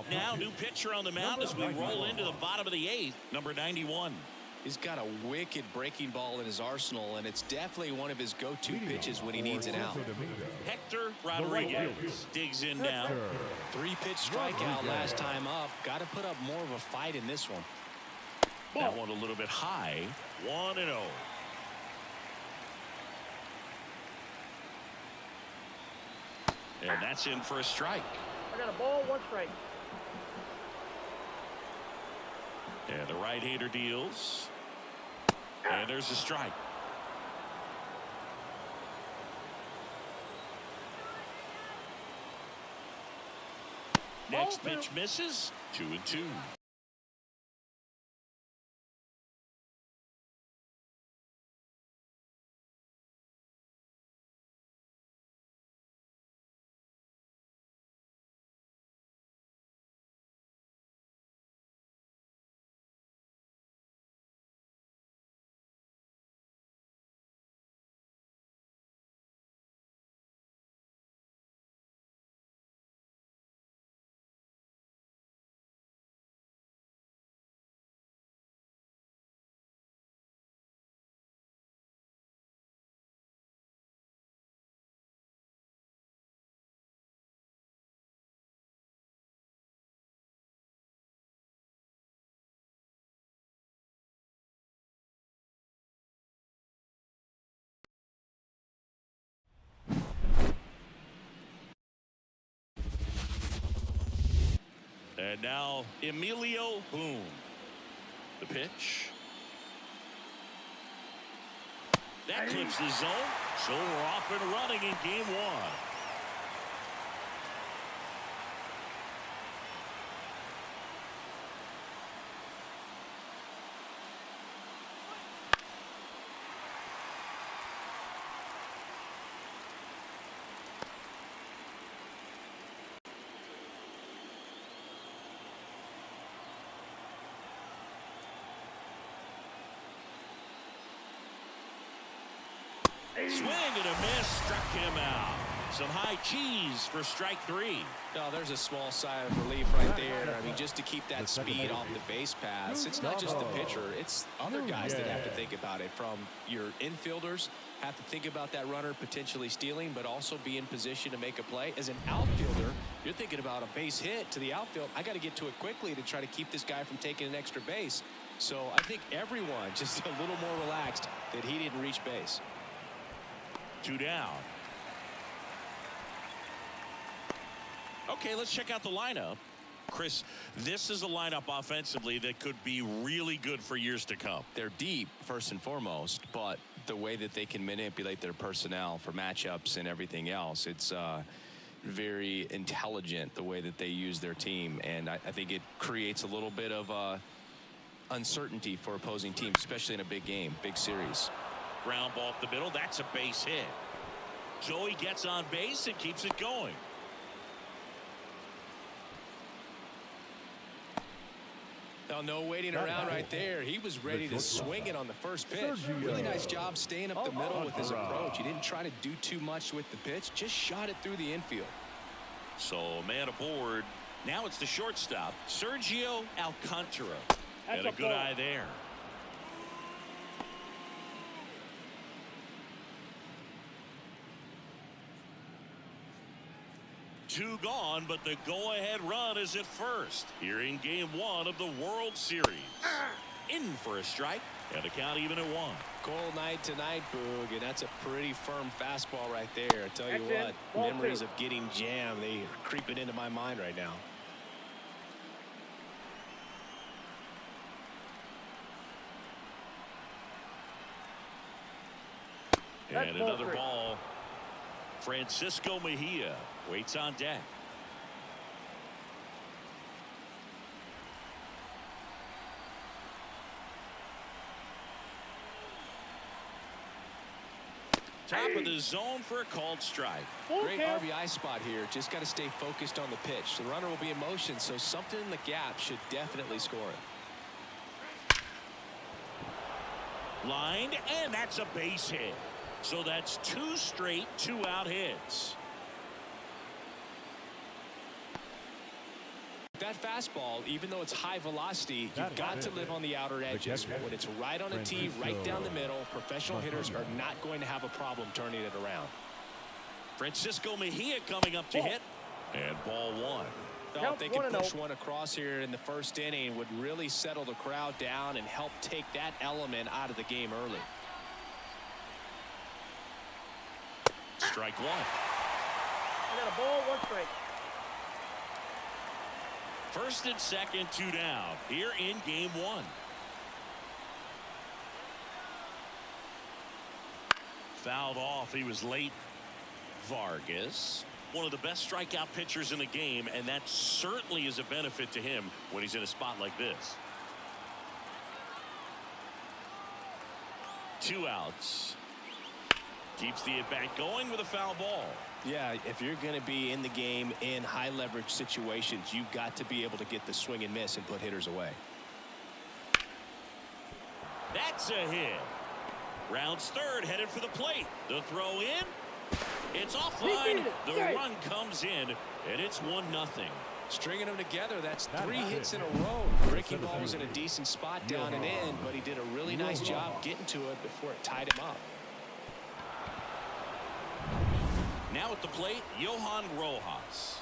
Now new pitcher on the mound as we roll into the bottom of the 8th, number 91. He's got a wicked breaking ball in his arsenal, and it's definitely one of his go-to pitches when he needs it out. Hector Rodriguez digs in now. 3-pitch strikeout last time up. Got to put up more of a fight in this one. That one a little bit high. 1-0. And that's in for a strike. I got a ball, 1 strike. And the right-hander deals. And there's a strike. Next pitch misses. 2-2. And now Emilio Boone. The pitch. That clips the zone. So we're off and running in game 1. Swing and a miss, struck him out. Some high cheese for strike 3. No, there's a small sigh of relief right there. I mean, just to keep that speed off the base pass. It's not just the pitcher, it's other guys that have to think about it. From your infielders have to think about that runner potentially stealing, but also be in position to make a play. As an outfielder, you're thinking about a base hit to the outfield. I got to get to it quickly to try to keep this guy from taking an extra base. So I think everyone just a little more relaxed that he didn't reach base. 2 down. Okay, let's check out the lineup. Chris, this is a lineup offensively that could be really good for years to come. They're deep, first and foremost, but the way that they can manipulate their personnel for matchups and everything else, it's very intelligent the way that they use their team. And I think it creates a little bit of uncertainty for opposing teams, especially in a big game, big series. Ground ball up the middle. That's a base hit. Joey gets on base and keeps it going. Oh, no waiting around right there. He was ready to swing it on the first pitch. Really nice job staying up the middle with his approach. He didn't try to do too much with the pitch. Just shot it through the infield. So man aboard. Now it's the shortstop, Sergio Alcantara. And a good eye there. Two gone, but the go-ahead run is at first here in game 1 of the World Series. In for a strike, and the count even at 1. Cold night tonight, Boog, and that's a pretty firm fastball right there. I tell you what, memories of getting jammed, they are creeping into my mind right now. And another ball. Francisco Mejia waits on deck. Top of the zone for a called strike. Great RBI spot here. Just got to stay focused on the pitch. The runner will be in motion, so something in the gap should definitely score it. Lined, and that's a base hit. So that's 2 straight 2-out hits. That fastball, even though it's high velocity, you've got to live on the outer edges. When it's right on a tee, right down the middle, professional hitters are not going to have a problem turning it around. Francisco Mejia coming up to hit. And ball one. If they can push one across here in the first inning, would really settle the crowd down and help take that element out of the game early. Strike one. I got a ball, 1 strike. First and second, 2 down here in game 1. Fouled off. He was late. Vargas, one of the best strikeout pitchers in the game, and that certainly is a benefit to him when he's in a spot like this. 2 outs. Keeps the at-bat going with a foul ball. Yeah, if you're going to be in the game in high leverage situations, you've got to be able to get the swing and miss and put hitters away. That's a hit. Rounds third, headed for the plate. The throw in. It's offline. The run comes in, and it's 1-0. Stringing them together, that's 3 hits in a row. Breaking ball was in a decent spot down and in, but he did a really nice job getting to it before it tied him up. Now at the plate, Johan Rojas.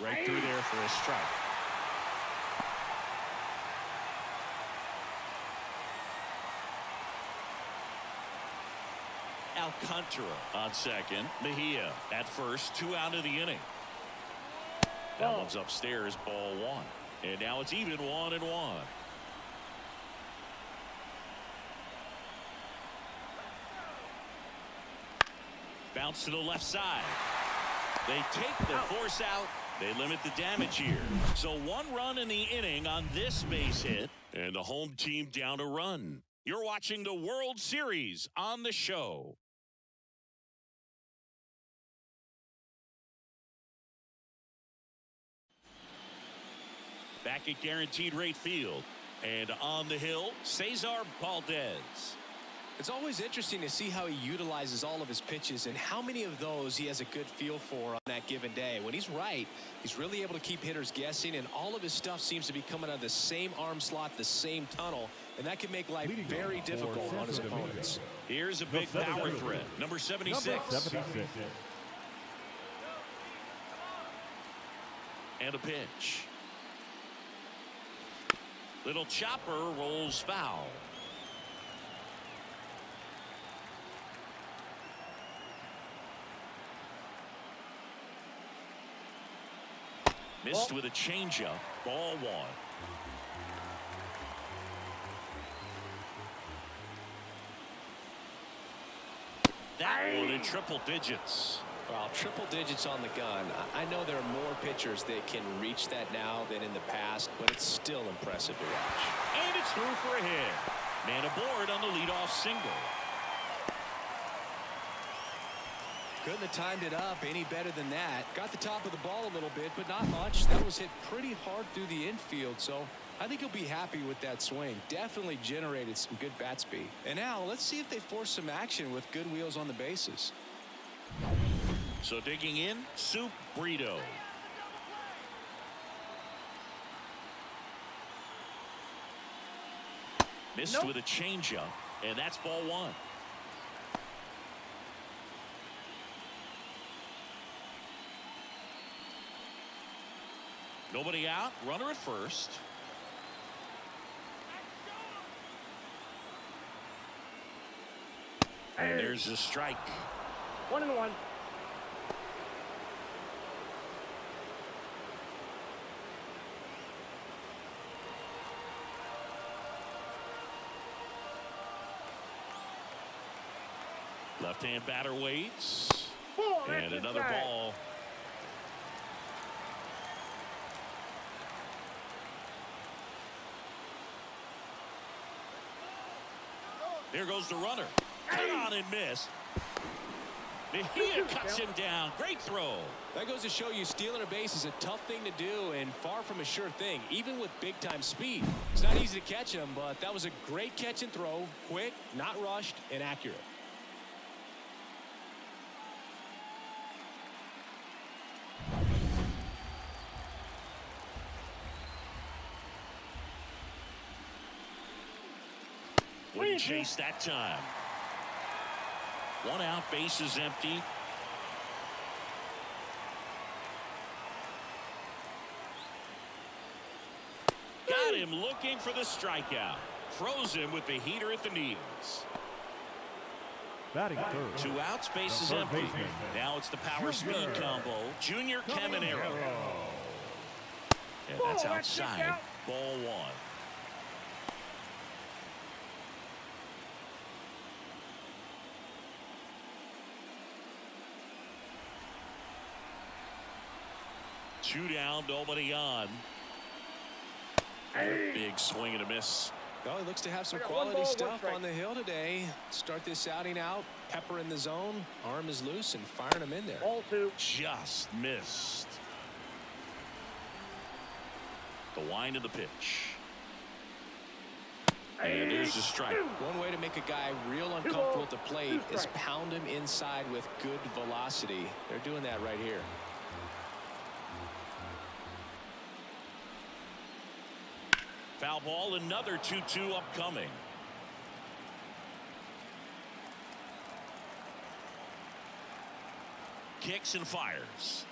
Right through there for a strike. Alcantara on second. Mejia at first. 2 out of the inning. That one's upstairs. Ball 1. And now it's even 1-1. Bounce to the left side. They take the force out. They limit the damage here. So 1 run in the inning on this base hit. And the home team down a run. You're watching the World Series on the show. Back at Guaranteed Rate Field. And on the hill, Cesar Valdez. It's always interesting to see how he utilizes all of his pitches and how many of those he has a good feel for on that given day. When he's right, he's really able to keep hitters guessing, and all of his stuff seems to be coming out of the same arm slot, the same tunnel, and that can make life very difficult on his opponents. Here's a big power threat, number 76. And a pitch. Little chopper rolls foul. Missed with a changeup. Ball 1. That one in triple digits. Well, triple digits on the gun. I know there are more pitchers that can reach that now than in the past, but it's still impressive to watch. And it's through for a hit. Man aboard on the leadoff single. Couldn't have timed it up any better than that. Got the top of the ball a little bit, but not much. That was hit pretty hard through the infield, so I think he'll be happy with that swing. Definitely generated some good bat speed. And now let's see if they force some action with good wheels on the bases. So digging in, Soup Brito. Missed with a changeup, and that's ball 1. Nobody out, runner at first. And there's a strike. 1-1. Left-hand batter waits. And another ball. There goes the runner. Cut on and miss. Mejia cuts him down. Great throw. That goes to show you stealing a base is a tough thing to do and far from a sure thing, even with big-time speed. It's not easy to catch him, but that was a great catch and throw. Quick, not rushed, and accurate. Couldn't chase that time. One out, base is empty. Got him looking for the strikeout. Froze him with the heater at the knees. Batting third. 2 outs, base is empty. Now it's the power speed combo. Junior Caminero. And that's outside. Ball 1. Two down, nobody on. Big swing and a miss. Well, he looks to have some quality stuff on the hill today. Start this outing out, pepper in the zone, arm is loose, and firing him in there. Ball 2. Just missed. The wind of the pitch. And there's the strike. One way to make a guy real uncomfortable at the plate is pound him inside with good velocity. They're doing that right here. Foul ball, another 2-2 upcoming. Kicks and fires.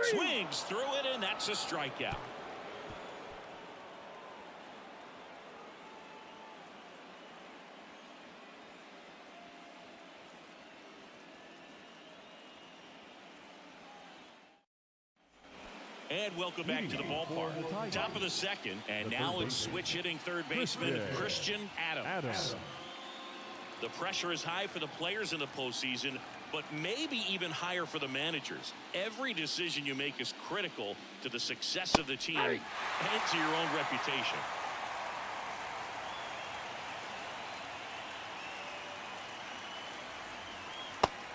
Swings through it, and that's a strikeout. And welcome back to the ballpark. Top of the second, and now it's switch hitting third baseman Christian Adams. The pressure is high for the players in the postseason, but maybe even higher for the managers. Every decision you make is critical to the success of the team and to your own reputation.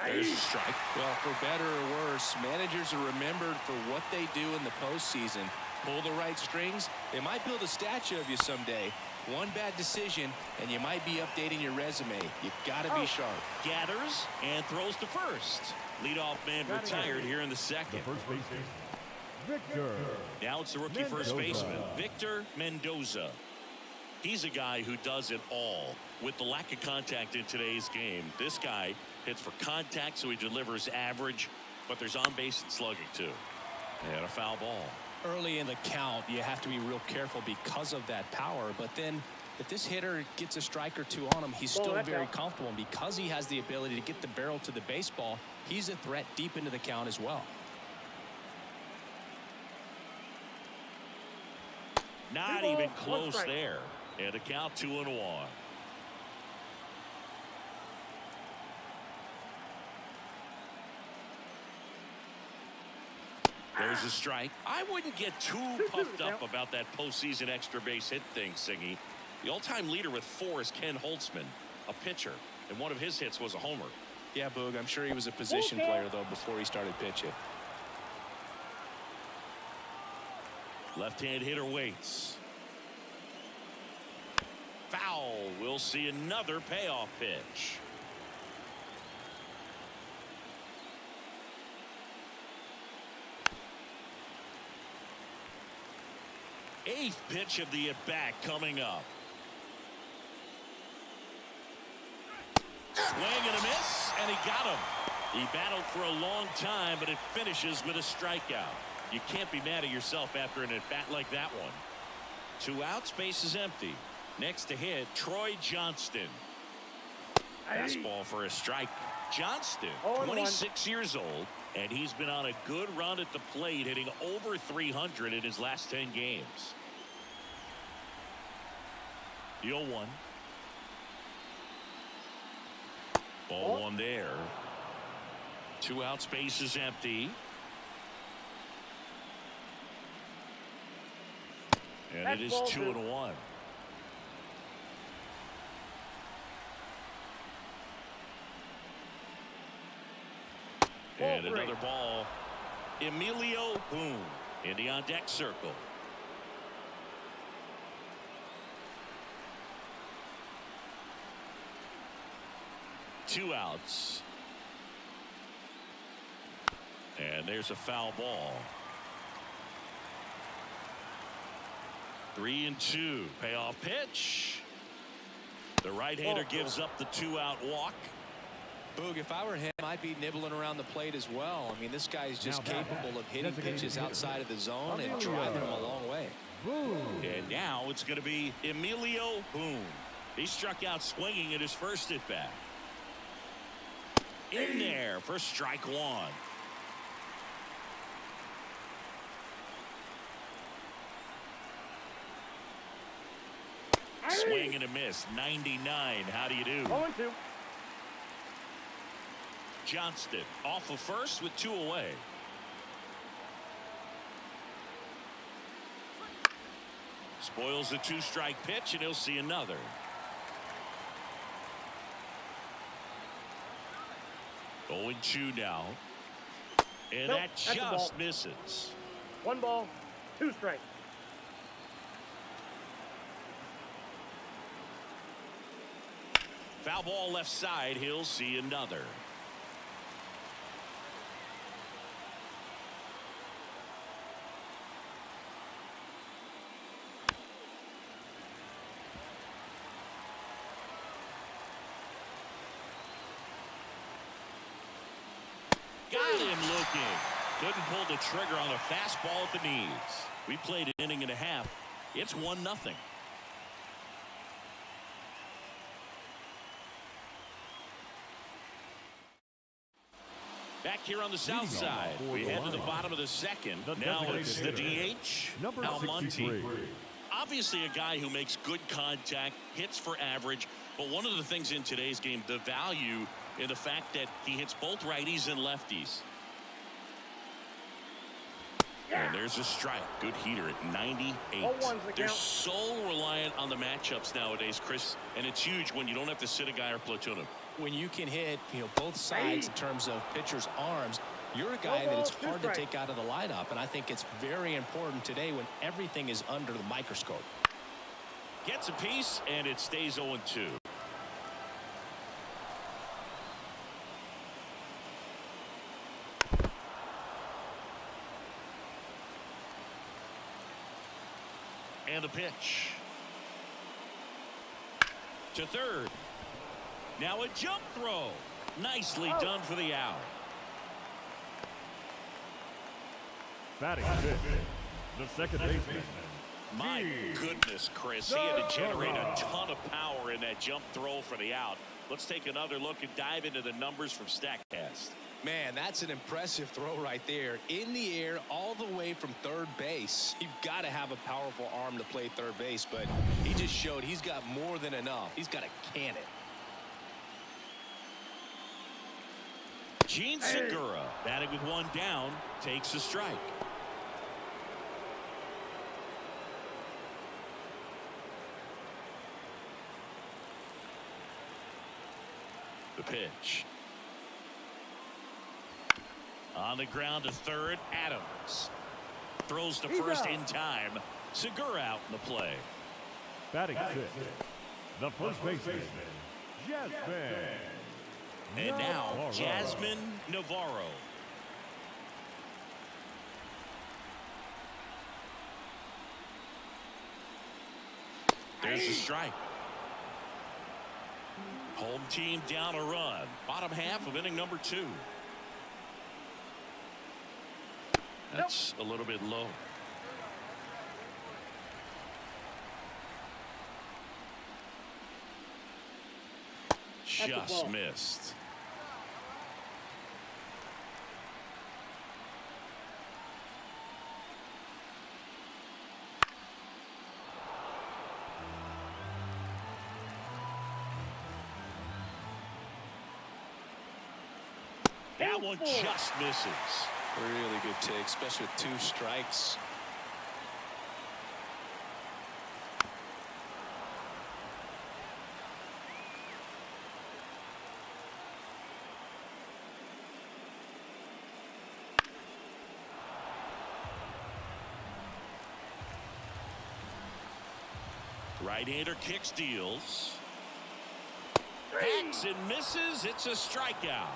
There's a strike. Well, for better or worse, managers are remembered for what they do in the postseason. Pull the right strings, they might build a statue of you someday. One bad decision, and you might be updating your resume. You got to be sharp. Gathers and throws to first. Leadoff man retired here in the second. First baseman, Victor. Now it's the rookie first baseman, Victor Mendoza. He's a guy who does it all. With the lack of contact in today's game, this guy hits for contact, so he delivers average, but there's on base and slugging too. And a foul ball. Early in the count, you have to be real careful because of that power, but then if this hitter gets a strike or two on him, he's still very comfortable, and because he has the ability to get the barrel to the baseball, he's a threat deep into the count as well. Not even close there. And a count 2-1. There's a strike. I wouldn't get too puffed up about that postseason extra base hit thing, Singy. The all-time leader with 4 is Ken Holtzman, a pitcher, and one of his hits was a homer. Yeah, Boog, I'm sure he was a position player, though, before he started pitching. Left-hand hitter waits. Foul. We'll see another payoff pitch. Eighth pitch of the at-bat coming up. Swing and a miss, and he got him. He battled for a long time, but it finishes with a strikeout. You can't be mad at yourself after an at-bat like that one. 2 outs, base is empty. Next to hit, Troy Johnston. Fastball for a strike. Johnston, 26 years old, and he's been on a good run at the plate, hitting over 300 in his last 10 games. The 0-1. Ball 1 there. 2 outs, base is empty. And it is 2-1. And another ball. Emilio Boone in the on deck circle. Two outs. And there's a foul ball. 3-2. Payoff pitch. The right-hander gives up the 2-out walk. Boog, if I were him, I'd be nibbling around the plate as well. I mean, this guy is just capable of hitting pitches outside of the zone and driving them a long way. And now it's going to be Emilio Boone. He struck out swinging at his first at-bat. In there for strike one. Swing and a miss. 99. How do you do? 0-2. Johnston off of first with 2 away. Spoils the 2-strike pitch, and he'll see another. Oh, 0-2 now. And Nope, that that's a ball. just misses. 1 ball, 2 strikes. Foul ball left side. He'll see another. Got him looking. Couldn't pull the trigger on a fastball at the knees. We played an inning and a half. It's 1-0. Back here on the south side, we head to the bottom of the second. Now it's the DH, Almonte. Obviously a guy who makes good contact, hits for average, but one of the things in today's game, the value in the fact that he hits both righties and lefties. And there's a strike. Good heater at 98. They're so reliant on the matchups nowadays, Chris, and it's huge when you don't have to sit a guy or platoon him. When you can hit, both sides in terms of pitchers' arms, you're a guy that it's hard to take out of the lineup, and I think it's very important today when everything is under the microscope. Gets a piece, and it stays 0-2. And a pitch. To third. Now a jump throw. Nicely done for the out. Batting fifth, the second baseman. My goodness, Chris. He had to generate a ton of power in that jump throw for the out. Let's take another look and dive into the numbers from StatCast. Man, that's an impressive throw right there. In the air, all the way from third base. You've got to have a powerful arm to play third base, but he just showed he's got more than enough. He's got a cannon. Gene Segura, batting with 1 down, takes a strike. The pitch. On the ground to third, Adams. Throws to first in time. Segura out in the play. Batting sixth, the first baseman, Jasmine. And now, Jasmine Navarro. There's the strike. Home team down a run. Bottom half of inning number 2. That's a little bit low. Just missed. That one just misses. Really good take, especially with 2 strikes. Right-hander kicks, deals. Hacks and misses. It's a strikeout.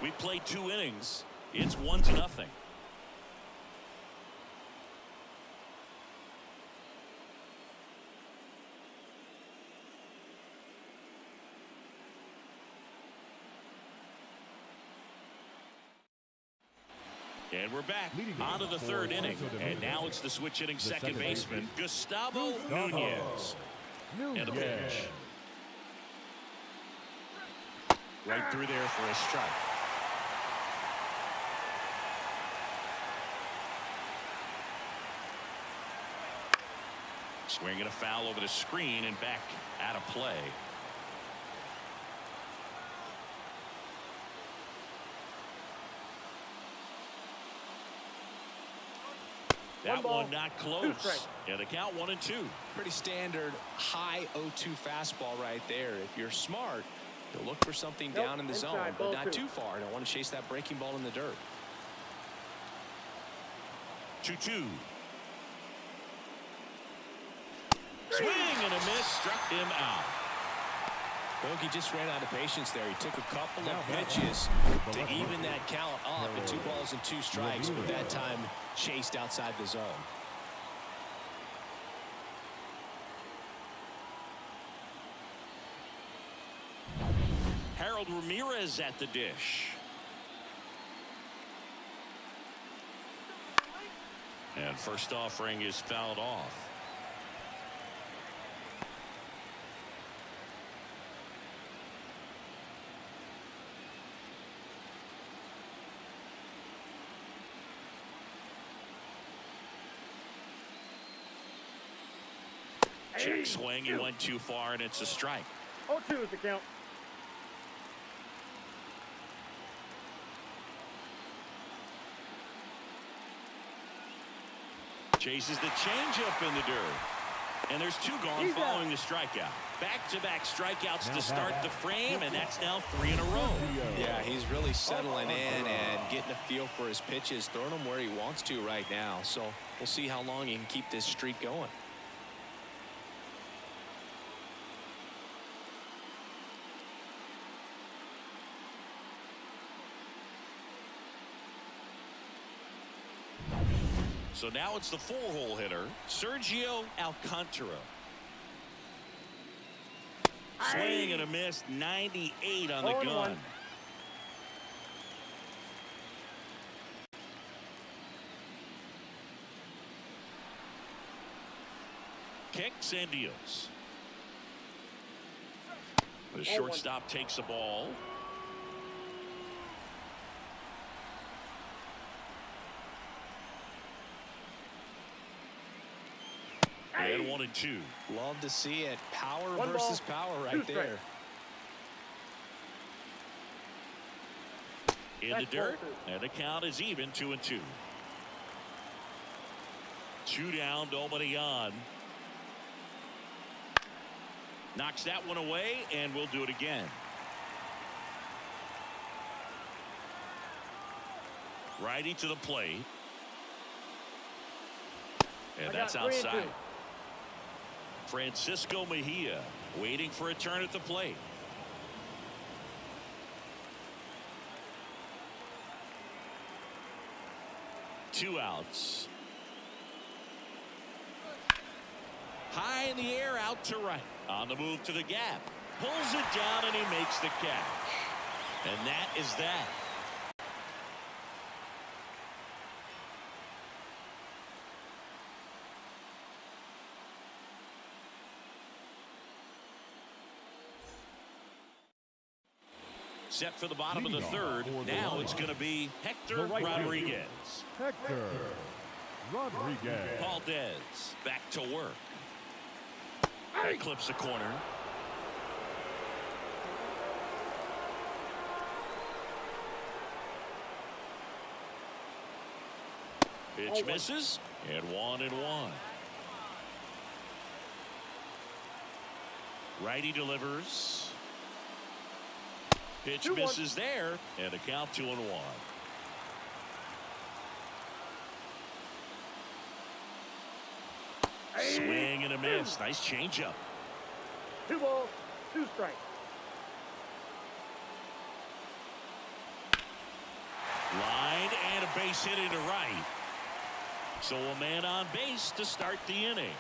We played 2 innings. It's 1-0. And we're back on to the third inning. And now it's the switch hitting second baseman, Gustavo Nunez. And a pitch. Right through there for a strike. Swinging a foul over the screen and back out of play. That one not close. Yeah, the count 1-2. Pretty standard high 0-2 fastball right there. If you're smart, you'll look for something down in the zone, but not too far. Don't want to chase that breaking ball in the dirt. 2-2. Swing and a miss, struck him out. Bogey just ran out of patience there. He took a couple of pitches to even that count up at 2 balls and 2 strikes, but that time chased outside the zone. Harold Ramirez at the dish. And first offering is fouled off. Check swing, he went too far, and it's a strike. 0-2 is the count. Chases the changeup in the dirt. And there's 2 gone following the strikeout. Back-to-back strikeouts to start the frame, and that's now 3 in a row. Yeah, he's really settling in and getting a feel for his pitches, throwing them where he wants to right now. So we'll see how long he can keep this streak going. So now it's the 4-hole hitter, Sergio Alcantara. Swing and a miss, 98 on the gun. Kicks and deals. The shortstop takes the ball. And 1-2. Love to see it. Power versus power right there. In the dirt, and the count is even, 2-2. 2 down, nobody on. Knocks that one away, and we'll do it again. Righty to the plate. And that's outside. Francisco Mejia waiting for a turn at the plate. Two outs. High in the air, out to right. On the move to the gap. Pulls it down, and he makes the catch. And that is that. Set for the bottom of the third. Now it's going to be Hector Rodriguez. Hector Rodriguez. Valdez back to work. That clips the corner. Pitch misses, and 1-1. Righty delivers. Pitch misses there, and a count 2-1. Swing and a miss. Nice changeup. 2 balls, 2 strikes. Line and a base hit into right. So a man on base to start the inning.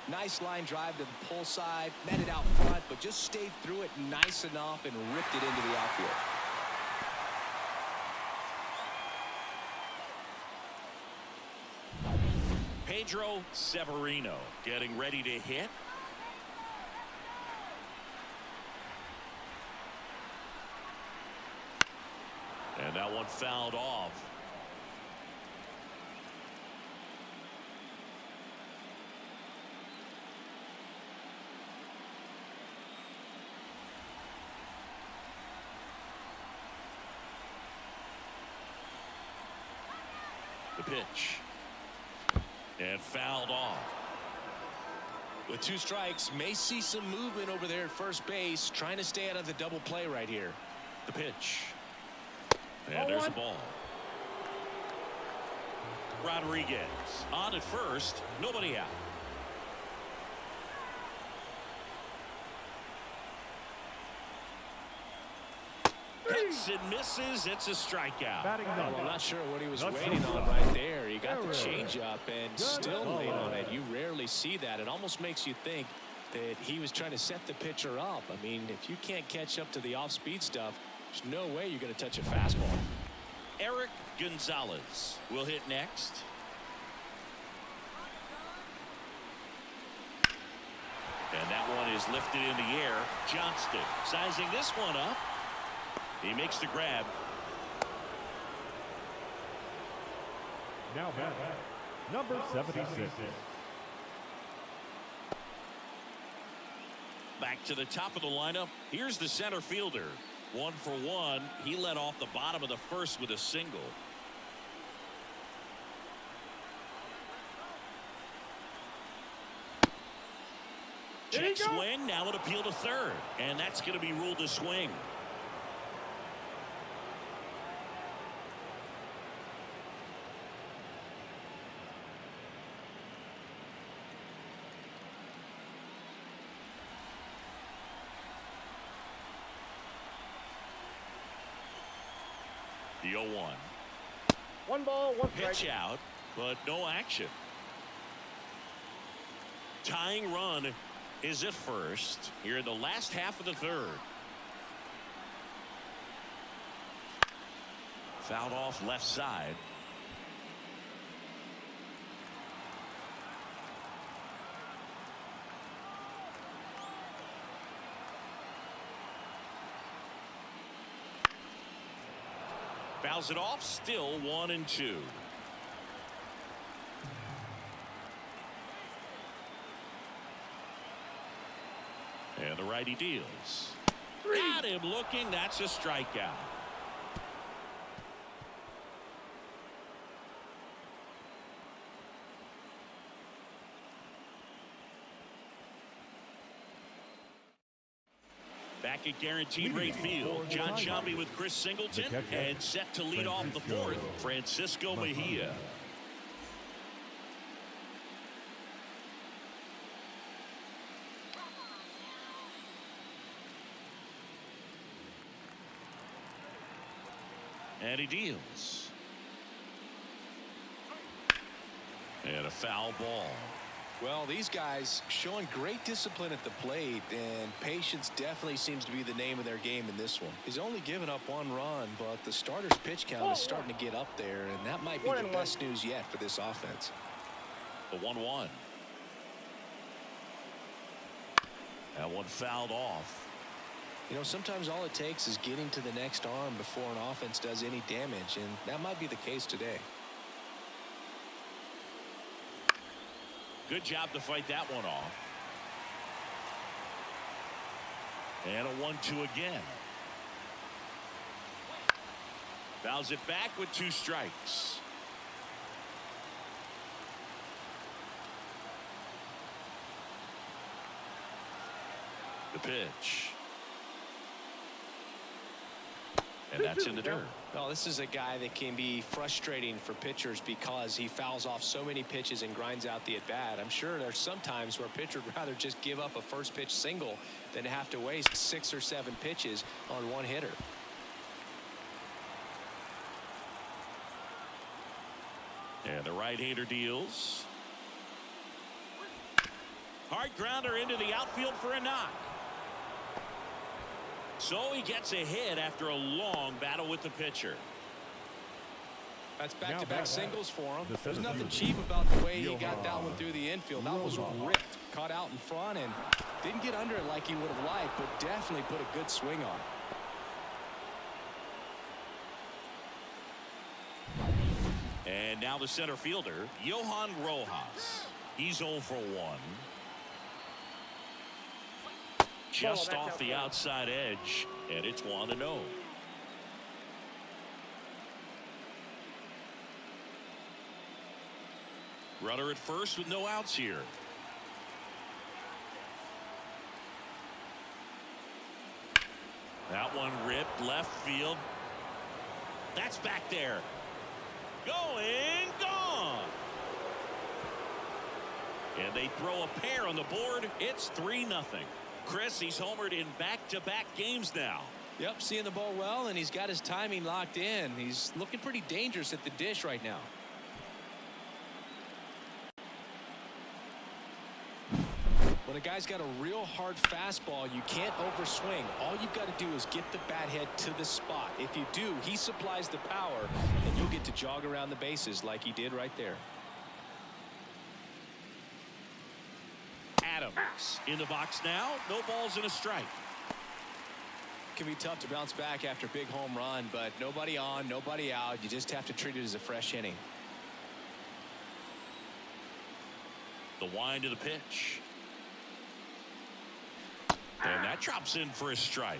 Nice line drive to the pull side, met it out front, but just stayed through it nice enough and ripped it into the outfield. Pedro Severino getting ready to hit. And that one fouled off. The pitch. And fouled off. With 2 strikes, may see some movement over there at first base, trying to stay out of the double play right here. The pitch. And there's the ball. Rodriguez on at first, nobody out. Hits and misses. It's a strikeout. Well, I'm not sure what he was waiting on right there. He got the changeup and still laid on it. You rarely see that. It almost makes you think that he was trying to set the pitcher up. I mean, if you can't catch up to the off-speed stuff, there's no way you're going to touch a fastball. Eric Gonzalez will hit next. And that one is lifted in the air. Johnston sizing this one up. He makes the grab. Now back, number 76. Back to the top of the lineup. Here's the center fielder. 1 for 1. He led off the bottom of the first with a single. Check swing. Now an appeal to third. And that's going to be ruled a swing. The 0-1. 1 ball, 1 strike. Pitch out, but no action. Tying run is at first here in the last half of the third. Fouled off left side. Fouls it off, still 1-2. And the righty deals. Got him looking. That's a strikeout. Back at guaranteed rate field, John Shambi with Chris Singleton, and set to lead off the fourth, Francisco Mejia. And he deals. And a foul ball. Well, these guys showing great discipline at the plate, and patience definitely seems to be the name of their game in this one. He's only given up 1 run, but the starter's pitch count is starting to get up there, and that might be the best news yet for this offense. The 1-1. That one fouled off. You know, sometimes all it takes is getting to the next arm before an offense does any damage, and that might be the case today. Good job to fight that one off. And a 1-2 again. Fouls it back with 2 strikes. The pitch. And that's in the dirt. Well, this is a guy that can be frustrating for pitchers because he fouls off so many pitches and grinds out the at-bat. I'm sure there's some times where a pitcher would rather just give up a first pitch single than have to waste 6 or 7 pitches on one hitter. And the right-hander deals. Hard grounder into the outfield for a knock. So he gets a hit after a long battle with the pitcher. That's back-to-back singles for him. There's nothing cheap about the way he got that one through the infield. That was ripped. Caught out in front and didn't get under it like he would have liked, but definitely put a good swing on it. And now the center fielder, Johan Rojas. He's 0 for 1. Just off the outside edge, and it's 1-0. Runner at first with no outs here. That one ripped left field. That's back there. Going, gone. And they throw a pair on the board. It's 3-0. Chris, he's homered in back-to-back games now. Yep, seeing the ball well, and he's got his timing locked in. He's looking pretty dangerous at the dish right now. When a guy's got a real hard fastball, you can't overswing. All you've got to do is get the bat head to the spot. If you do, he supplies the power, and you'll get to jog around the bases like he did right there. Adams in the box now. No balls and a strike. It can be tough to bounce back after a big home run, but nobody on, nobody out. You just have to treat it as a fresh inning. The wind of the pitch. And that drops in for a strike.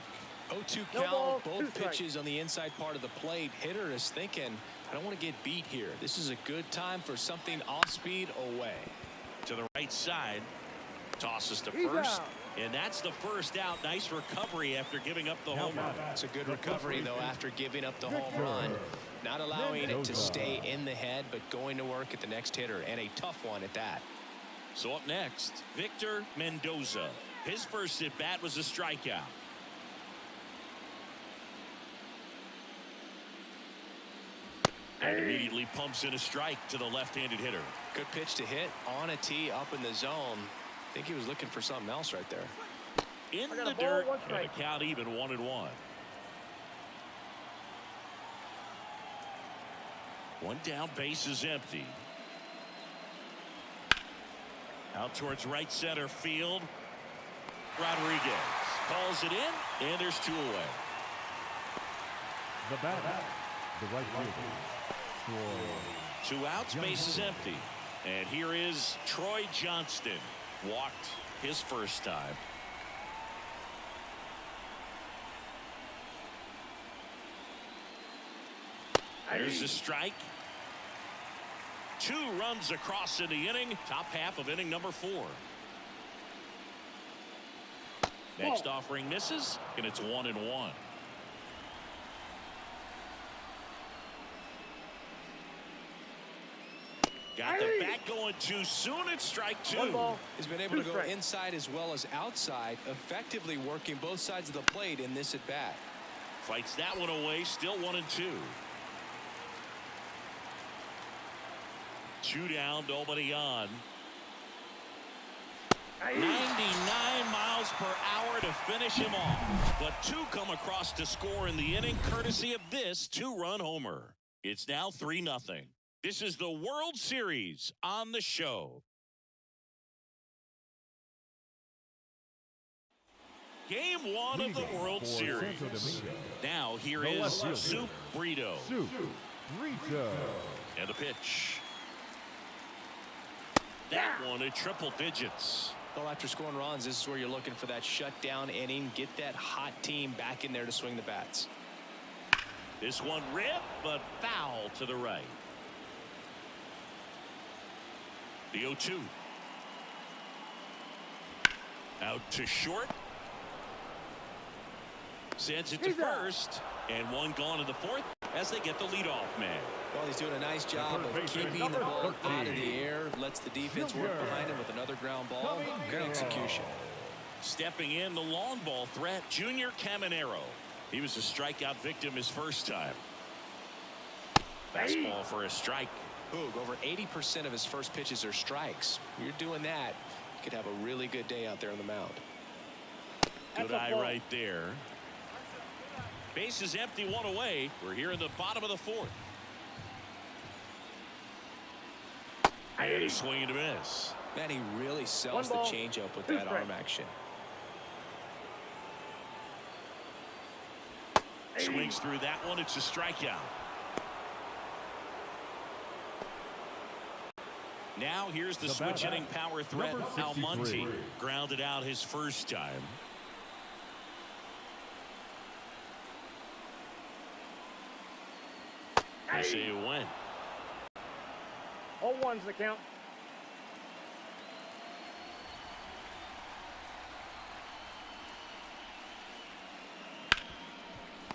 0-2 count, both pitches on the inside part of the plate. Hitter is thinking, I don't want to get beat here. This is a good time for something off speed away. To the right side. Tosses to first. And that's the first out. Nice recovery after giving up the home run. It's a good recovery, though, after giving up the home run. Not allowing it to stay in the head, but going to work at the next hitter, and a tough one at that. So up next, Victor Mendoza. His first at-bat was a strikeout. And immediately pumps in a strike to the left-handed hitter. Good pitch to hit on a tee up in the zone. I think he was looking for something else right there. In the dirt, and the count even 1-1. One down, base is empty. Out towards right center field. Rodriguez calls it in, and there's 2 away. The batter, the right fielder, Troy. 2 outs, base is empty. And here is Troy Johnston. Walked his first time. There's the strike. 2 runs across in the inning. Top half of inning number 4. Next offering misses, and it's 1-1. Got the bat going too soon. It's strike 2. He's been able to go inside as well as outside, effectively working both sides of the plate in this at bat. Fights that one away. Still 1-2. 2 down, nobody on. 99 miles per hour to finish him off. But 2 come across to score in the inning, courtesy of this 2-run homer. It's now 3-0. This is the World Series on the show. Game 1 of the World Series. Now here is Soup Brito. And the pitch. That one at triple digits. Well, after scoring runs, this is where you're looking for that shutdown inning. Get that hot team back in there to swing the bats. This one ripped, but foul to the right. The 0-2. Out to short. Sends it to first. And 1 gone in the 4th as they get the leadoff man. Well, he's doing a nice job of keeping the ball out of the air. Lets the defense work behind him with another ground ball. Good execution. Stepping in, the long ball threat, Junior Caminero. He was a strikeout victim his first time. Fastball for a strike. Boog, over 80% of his first pitches are strikes. You're doing that, you could have a really good day out there on the mound. Good eye right there. Base is empty, 1 away. We're here in the bottom of the 4th. And a swing and a miss. Man, he really sells the changeup with that arm action. Swings through that one. It's a strikeout. Now here's the switch hitting power threat. Almonte grounded out his first time. They say a win. 0-1's the count.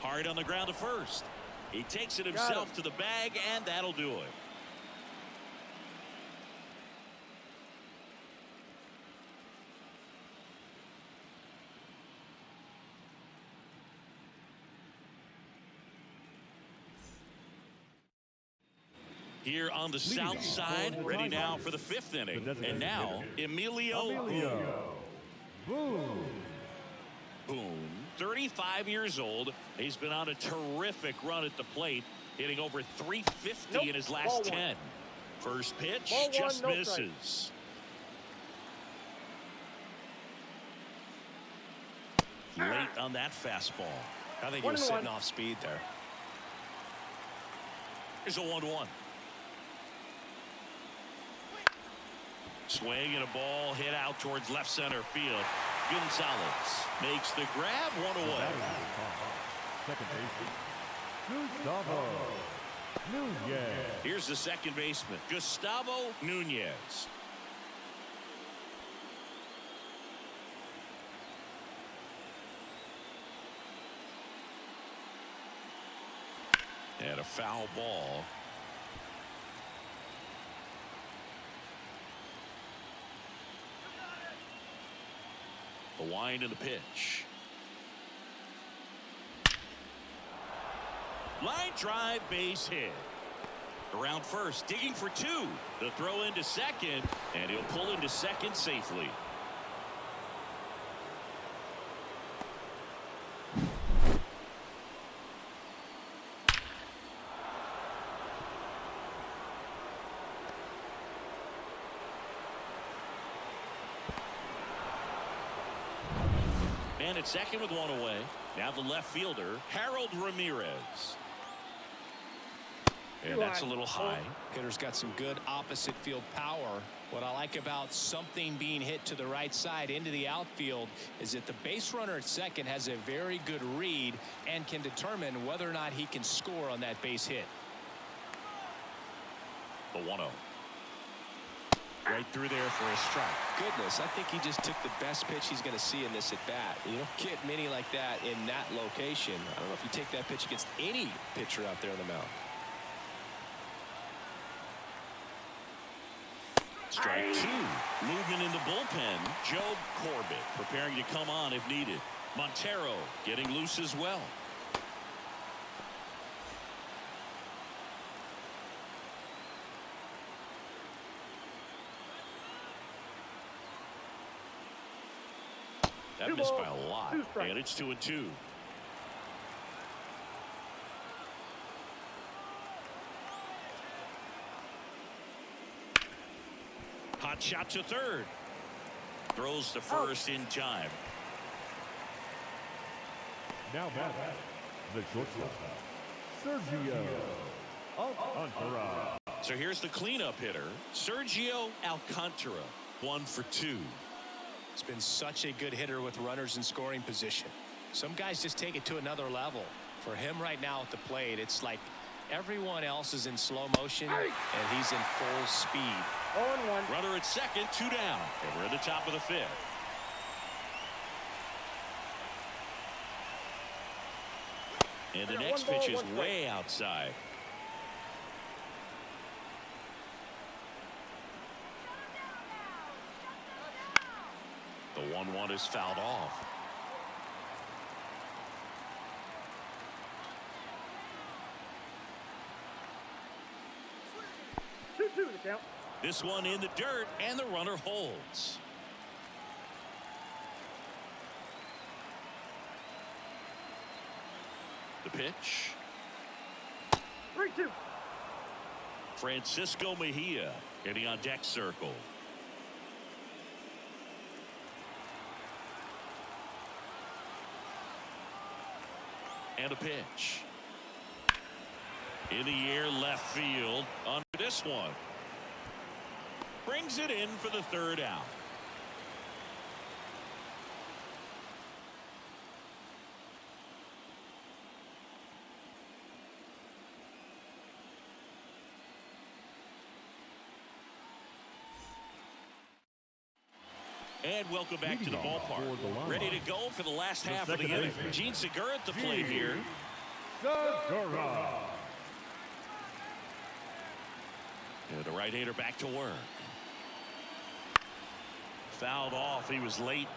Hard on the ground to first. He takes it himself to the bag, and that'll do it. Here on the south side, ready now for the fifth inning. And now, Emilio Boone, 35 years old. He's been on a terrific run at the plate, hitting over 350 in his last 10. First pitch just misses. Late on that fastball. I think he was sitting off speed there. Here's a 1-1. Swing and a ball hit out towards left center field. Gonzalez makes the grab, one away. Second baseman, Gustavo Nunez. Here's the second baseman, Gustavo Nunez. And a foul ball. The wind and the pitch. Line drive, base hit. Around first, digging for two. The throw into second, and he'll pull into second safely. Man at second with one away. Now the left fielder, Harold Ramirez. And that's a little high. Hitter's got some good opposite field power. What I like about something being hit to the right side into the outfield is that the base runner at second has a very good read and can determine whether or not he can score on that base hit. The 1-0. Right through there for a strike. Goodness, I think he just took the best pitch he's going to see in this at bat. You don't get many like that in that location. I don't know if you take that pitch against any pitcher out there on the mound. Strike two. Movement in the bullpen. Joe Corbett preparing to come on if needed. Montero getting loose as well. That missed by a lot, and it's 2-2. Hot shot to third. Throws to first in time. Now back, the shortstop, Sergio Alcantara. So here's the cleanup hitter, Sergio Alcantara, 1 for 2. He's been such a good hitter with runners in scoring position. Some guys just take it to another level. For him right now at the plate, it's like everyone else is in slow motion and he's in full speed. 0-1. Runner at second, 2 down. And we're at the top of the fifth. And the next pitch is way outside. The 1-1 is fouled off. Two to count. This one in the dirt, and the runner holds. The pitch. 3-2. Francisco Mejia getting on deck circle. And a pitch. In the air, left field on this one. Brings it in for the third out. And welcome back to the ballpark. Ready to go for the last half of the inning. Gene Segura at the plate here. Segura. And the right-hander back to work. Fouled off. He was late.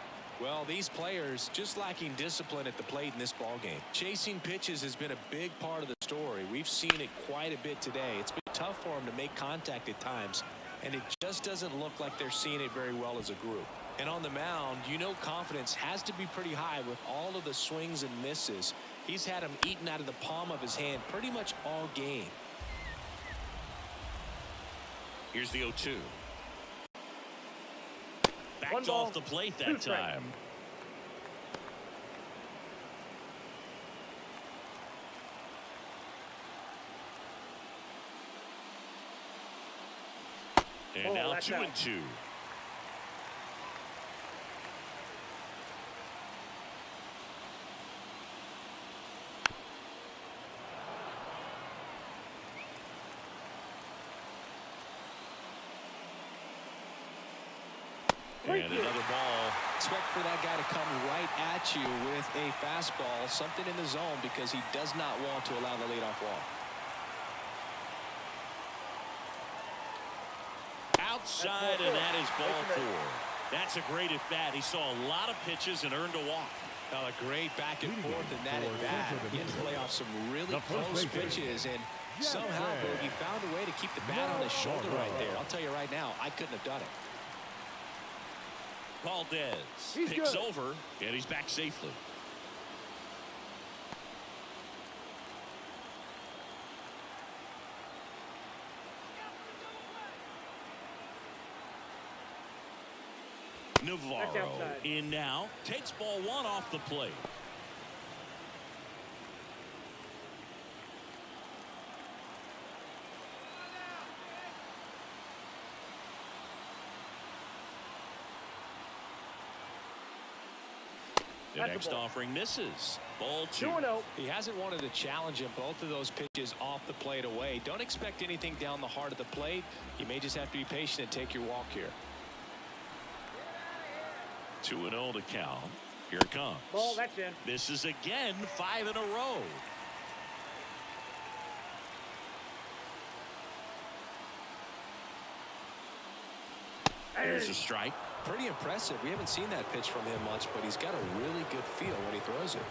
Well, these players just lacking discipline at the plate in this ball game. Chasing pitches has been a big part of the story. We've seen it quite a bit today. It's been tough for them to make contact at times, and it just doesn't look like they're seeing it very well as a group. And on the mound, you know, confidence has to be pretty high with all of the swings and misses. He's had them eaten out of the palm of his hand pretty much all game. Here's the 0-2. Backed off the plate that time. And now 2-2. And another ball. Expect for that guy to come right at you with a fastball, something in the zone, because he does not want to allow the leadoff walk. Outside, and that is ball 4. That's a great at bat. He saw a lot of pitches and earned a walk. Now a great back and forth in that at bat. He had to play off some really close pitches, and somehow he found a way to keep the bat on his shoulder right there. I'll tell you right now, I couldn't have done it. Valdez picks over, and he's back safely. Navarro in now, takes ball 1 off the plate. The next offering misses. Ball 2. He hasn't wanted to challenge him. Both of those pitches off the plate away. Don't expect anything down the heart of the plate. You may just have to be patient and take your walk here. 2-0 to count. Here it comes. Ball, that's in. This is again 5 in a row. There's a strike. Pretty impressive. We haven't seen that pitch from him much, but he's got a really good feel when he throws it.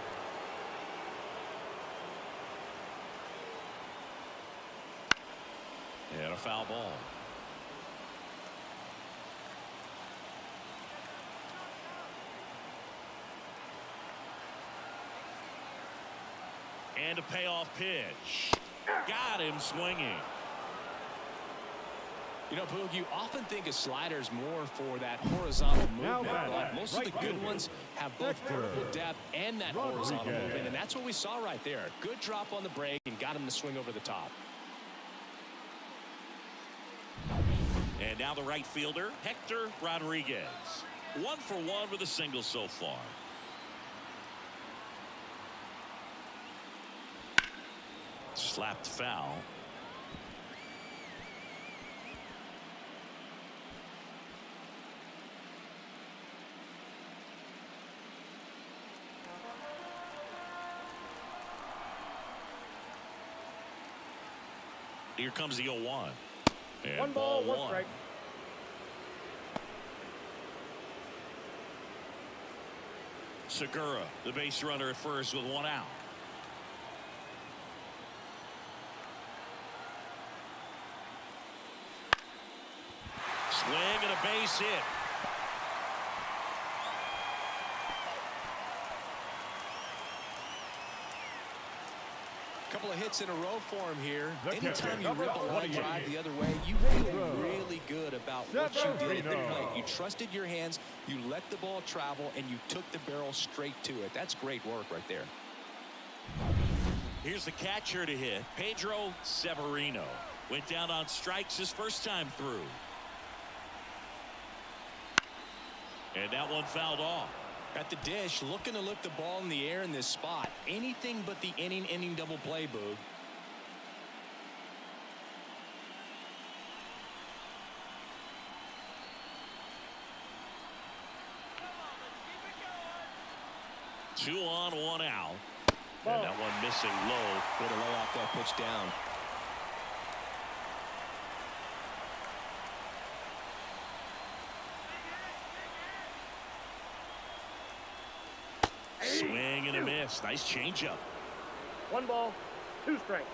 And a foul ball. And a payoff pitch. Got him swinging. You know, Boog, you often think of sliders more for that horizontal movement, but most of the good ones have both vertical depth and that horizontal movement, and that's what we saw right there. Good drop on the break and got him to swing over the top. And now the right fielder, Hector Rodriguez. 1 for 1 with a single so far. Slapped foul. Here comes the 0-1. And 1 ball, 1 strike. Segura, the base runner at first with 1 out. Swing and a base hit. Couple of hits in a row for him here. The Anytime you number rip a line 28. drive the other way, you feel really good about what you did at the plate. You trusted your hands, you let the ball travel, and you took the barrel straight to it. That's great work right there. Here's the catcher to hit. Pedro Severino went down on strikes his first time through. And that one fouled off. At the dish, looking to lift the ball in the air in this spot. Anything but the inning double play, Boog. Two on, one out. And that one missing low. Way to lay off that pitch down. Swing and a miss. Nice changeup. 1 ball, 2 strikes.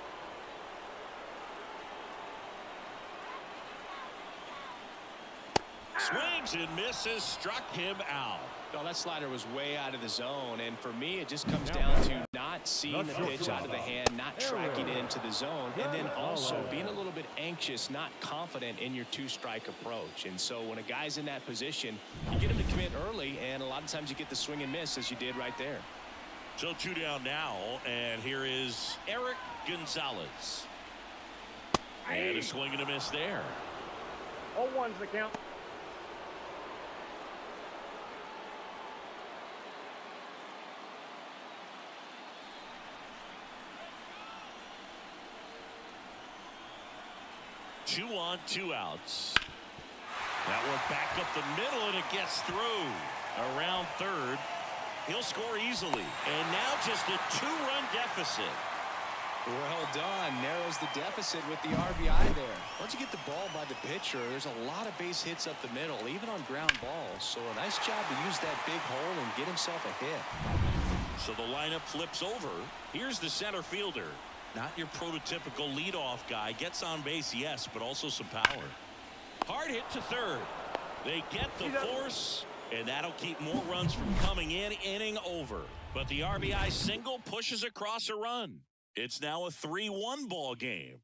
Swings and misses. Struck him out. No, that slider was way out of the zone, and for me, it just comes down to not seeing the pitch out of the hand, not tracking it into the zone, and then also being a little bit anxious, not confident in your 2-strike approach. And so when a guy's in that position, you get him to commit early, and a lot of times you get the swing and miss, as you did right there. So 2 down now, and here is Eric Gonzalez. And a swing and a miss there. 0-1's the count. Two on, 2 outs. That one back up the middle, and it gets through. Around third. He'll score easily. And now just a 2-run deficit. Well done. Narrows the deficit with the RBI there. Once you get the ball by the pitcher, there's a lot of base hits up the middle, even on ground balls. So a nice job to use that big hole and get himself a hit. So the lineup flips over. Here's the center fielder. Not your prototypical leadoff guy. Gets on base, yes, but also some power. Hard hit to third. They get the force, and that'll keep more runs from coming in. Inning over. But the RBI single pushes across a run. It's now a 3-1 ball game.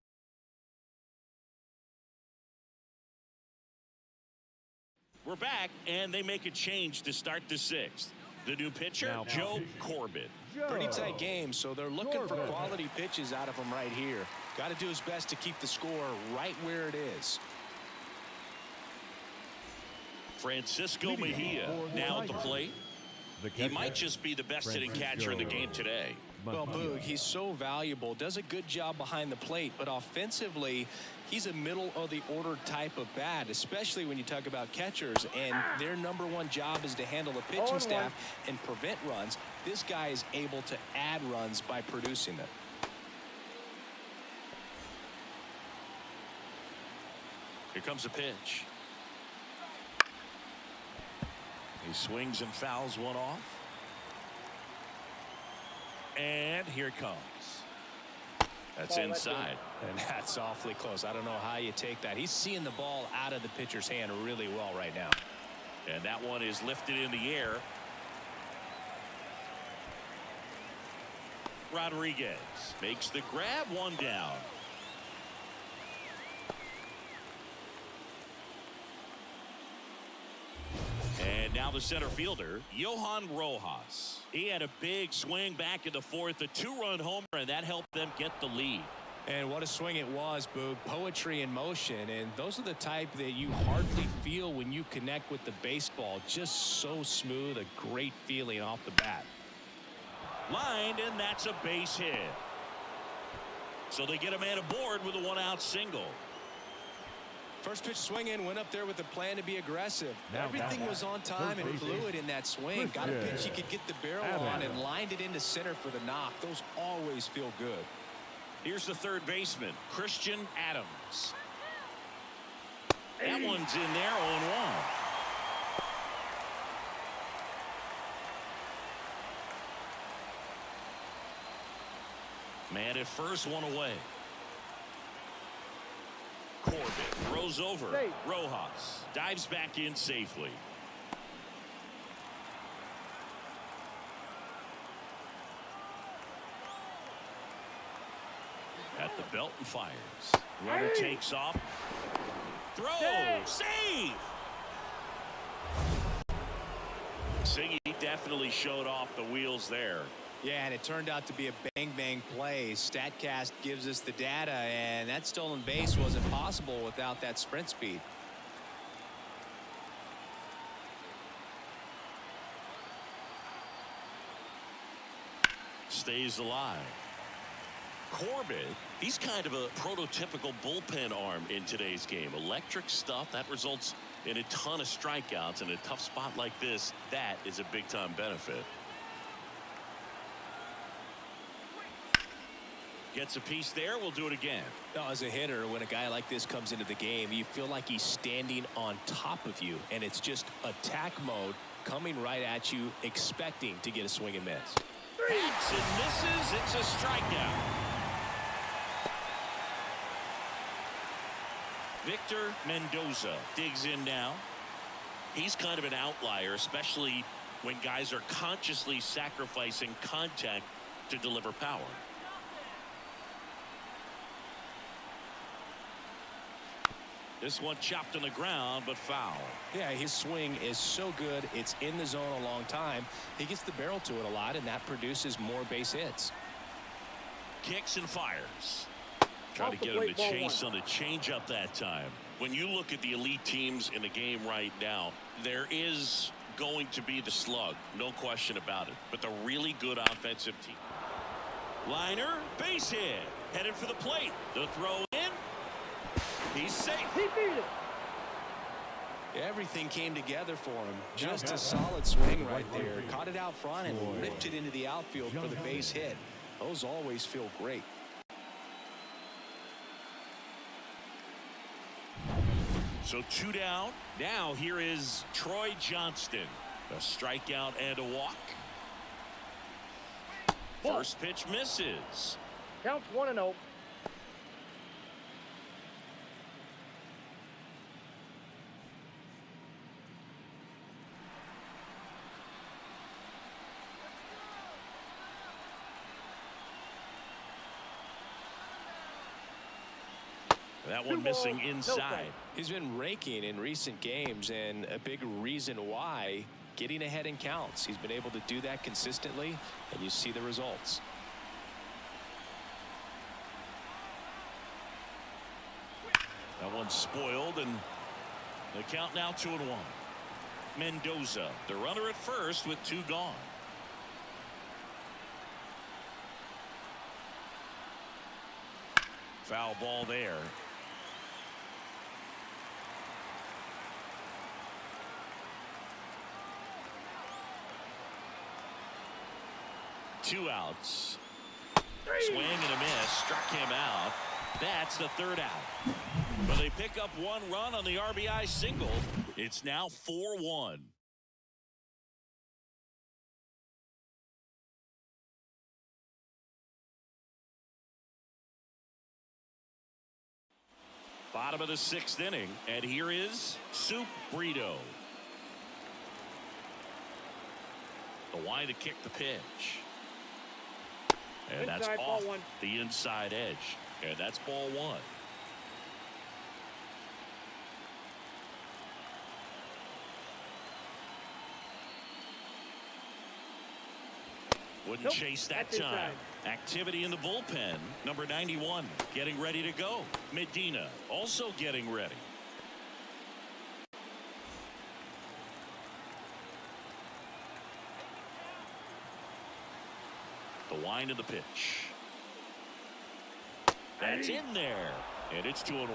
We're back, and they make a change to start the 6th. The new pitcher, now, Joe Corbett. Pretty tight game, so they're looking for quality pitches out of him right here. Got to do his best to keep the score right where it is. Francisco Mejia now at the plate. He might just be the best hitting catcher in the game today. Well, Boog, he's so valuable, does a good job behind the plate, but offensively, he's a middle-of-the-order type of bat, especially when you talk about catchers, and their #1 job is to handle the pitching staff and prevent runs. This guy is able to add runs by producing them. Here comes a pitch. He swings and fouls one off. And here it comes. That's inside. And that's awfully close. I don't know how you take that. He's seeing the ball out of the pitcher's hand really well right now. And that one is lifted in the air. Rodriguez makes the grab, 1 down. And now the center fielder, Johan Rojas. He had a big swing back in the 4th, a 2-run homer, and that helped them get the lead. And what a swing it was, Boog. Poetry in motion, and those are the type that you hardly feel when you connect with the baseball. Just so smooth, a great feeling off the bat. Lined, and that's a base hit. So they get a man aboard with a 1-out single. First pitch swinging, went up there with a plan to be aggressive. Everything was on time and fluid in that swing. Got a pitch he could get the barrel on and lined it into center for the knock. Those always feel good. Here's the third baseman, Christian Adams. That one's in there, 0-1. Man at first, 1 away. Corbett throws over. Rojas dives back in safely. At the belt and fires. Runner takes off. Throw. Save. Siggy definitely showed off the wheels there. Yeah, and it turned out to be a bang-bang play. StatCast gives us the data, and that stolen base wasn't possible without that sprint speed. Stays alive. Corbett, he's kind of a prototypical bullpen arm in today's game. Electric stuff that results in a ton of strikeouts. In a tough spot like this, that is a big-time benefit. Gets a piece there. We'll do it again. Now, as a hitter, when a guy like this comes into the game, you feel like he's standing on top of you, and it's just attack mode coming right at you, expecting to get a swing and miss. Hits and misses. It's a strikeout. Victor Mendoza digs in now. He's kind of an outlier, especially when guys are consciously sacrificing contact to deliver power. This one chopped on the ground, but foul. Yeah, his swing is so good. It's in the zone a long time. He gets the barrel to it a lot, and that produces more base hits. Kicks and fires. Trying to get him to chase on the changeup that time. When you look at the elite teams in the game right now, there is going to be the slug, no question about it. But the really good offensive team. Liner, base hit. Headed for the plate. The throw in. He's safe. He beat it. Everything came together for him. Just a solid swing right there. Caught it out front and ripped it into the outfield for the base hit. Those always feel great. So 2 down. Now here is Troy Johnston. A strikeout and a walk. First pitch misses. Counts 1-0. That one missing inside. He's been raking in recent games, and a big reason why, getting ahead in counts. He's been able to do that consistently, and you see the results. That one's spoiled, and the count now 2-1. Mendoza, the runner at first with 2 gone. Foul ball there. Two outs. Swing and a miss. Struck him out. That's the 3rd out. But they pick up 1 run on the RBI single. It's now 4-1. Bottom of the 6th inning, and here is Soup Brito. The line to kick the pitch. And that's off the inside edge. And that's ball 1. Wouldn't chase that time. Activity in the bullpen. Number 91 getting ready to go. Medina also getting ready. The wind of the pitch. That's in there. And it's 2-1.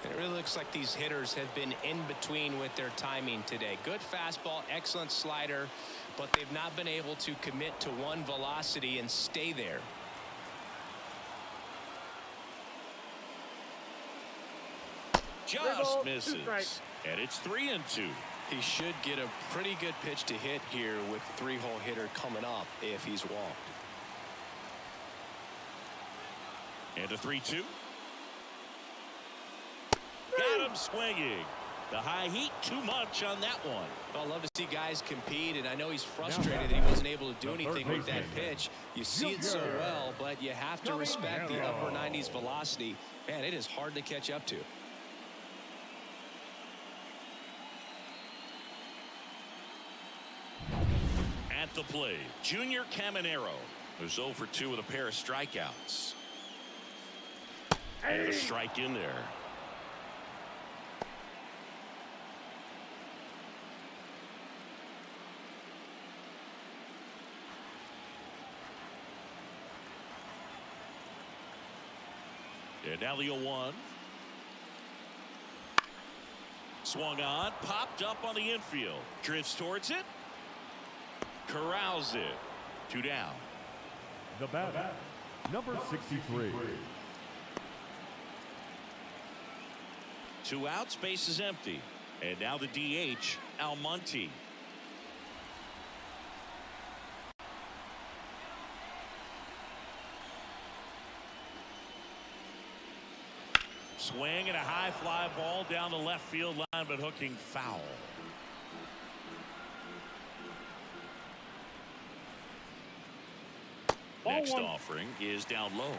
It really looks like these hitters have been in between with their timing today. Good fastball, excellent slider, but they've not been able to commit to one velocity and stay there. Just misses. And it's 3-2. He should get a pretty good pitch to hit here with 3-hole hitter coming up if he's walked. And a 3-2. Got him swinging. The high heat, too much on that one. Well, I love to see guys compete, and I know he's frustrated that he wasn't able to do anything with that pitch. You see it so well, but you have to respect the upper 90s velocity. Man, it is hard to catch up to. At the plate, Junior Caminero, who's 0 for 2 with a pair of strikeouts. And a strike in there. And now the 0-1. Swung on, popped up on the infield. Drifts towards it. Corrals it. 2 down. The batter, number 63. 2 outs, base is empty. And now the DH, Almonte. Swing and a high fly ball down the left field line, but hooking foul. Next offering is down low.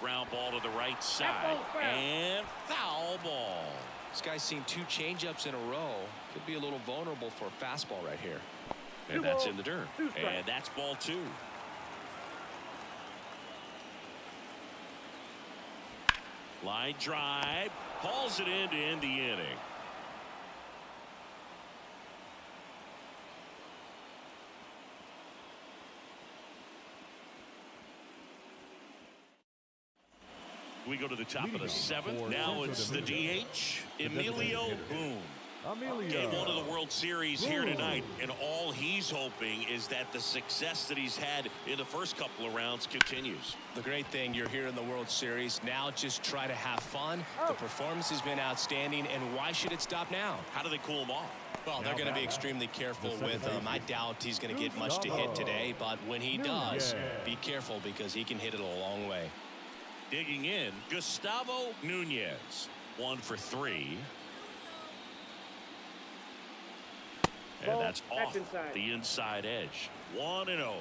Ground ball to the right side. And foul ball. This guy's seen 2 changeups in a row. Could be a little vulnerable for a fastball right here. And that's in the dirt. And that's ball 2. Line drive. Hauls it in to end the inning. We go to the top of the 7th. Now it's the DH, Emilio Boone. Game 1 of the World Series here tonight, and all he's hoping is that the success that he's had in the first couple of rounds continues. The great thing, you're here in the World Series. Now just try to have fun. The performance has been outstanding, and why should it stop now? How do they cool him off? Well, they're going to be extremely careful with him. I doubt he's going to get much to hit today, but when he does, be careful because he can hit it a long way. Digging in, Gustavo Nunez. 1 for 3. And that's off the inside edge. 1-0.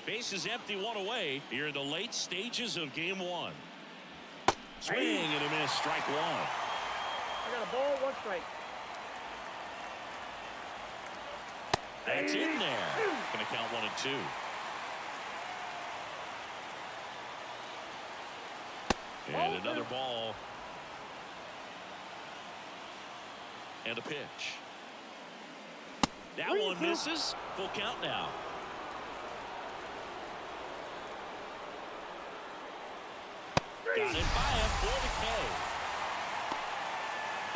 Base is empty, 1 away. You're in the late stages of game 1. Swing and a miss, strike 1. I got a ball, 1 strike. That's in there. Going to count 1 and 2. And another ball. And a pitch. That one misses. Full count now. Got it by him for the K.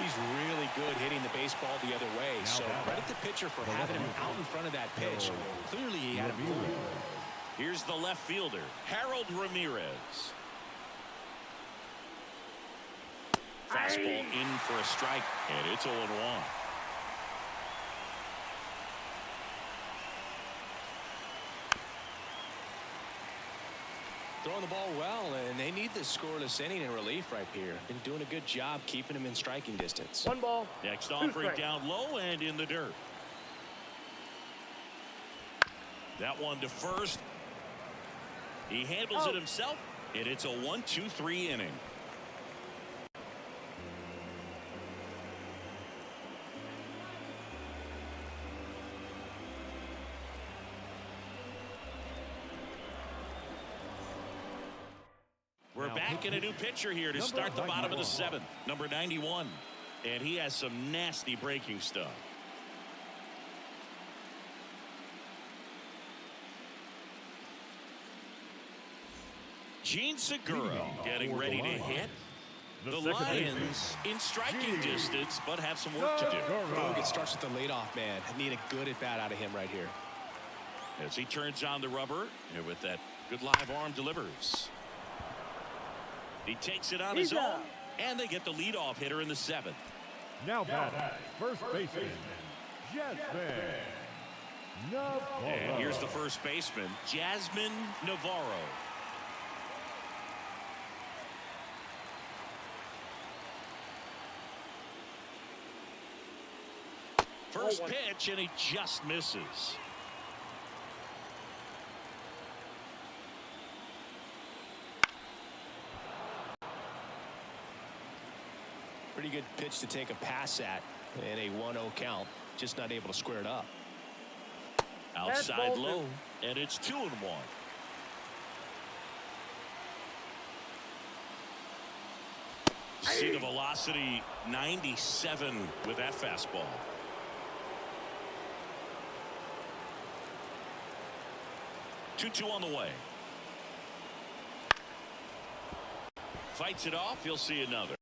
He's really good hitting the baseball the other way. So credit the pitcher for having him out in front of that pitch. Clearly he had him fooled. Here's the left fielder, Harold Ramirez. Fastball in for a strike, and it's 0-1. Throwing the ball well, and they need this scoreless inning in relief right here. Been doing a good job keeping him in striking distance. 1 ball. Next offering down low and in the dirt. That one to first. He handles it himself, and it's a 1-2-3 inning. We're back in a new pitcher here to start the bottom of the 7th. Number 91. And he has some nasty breaking stuff. Gene Segura getting ready to hit. The Lions in striking distance, but have some work to do. It starts with the leadoff man. Need a good at-bat out of him right here. As he turns on the rubber, and with that good live arm delivers. He takes it on his own, and they get the leadoff hitter in the 7th. Now batting, first baseman, Jasmine Navarro. And here's the first baseman, Jasmine Navarro. First pitch, and he just misses. Pretty good pitch to take a pass at in a 1-0 count. Just not able to square it up. Outside low, and it's 2-1. See the velocity, 97 with that fastball. Two on the way. Fights it off. He'll see another.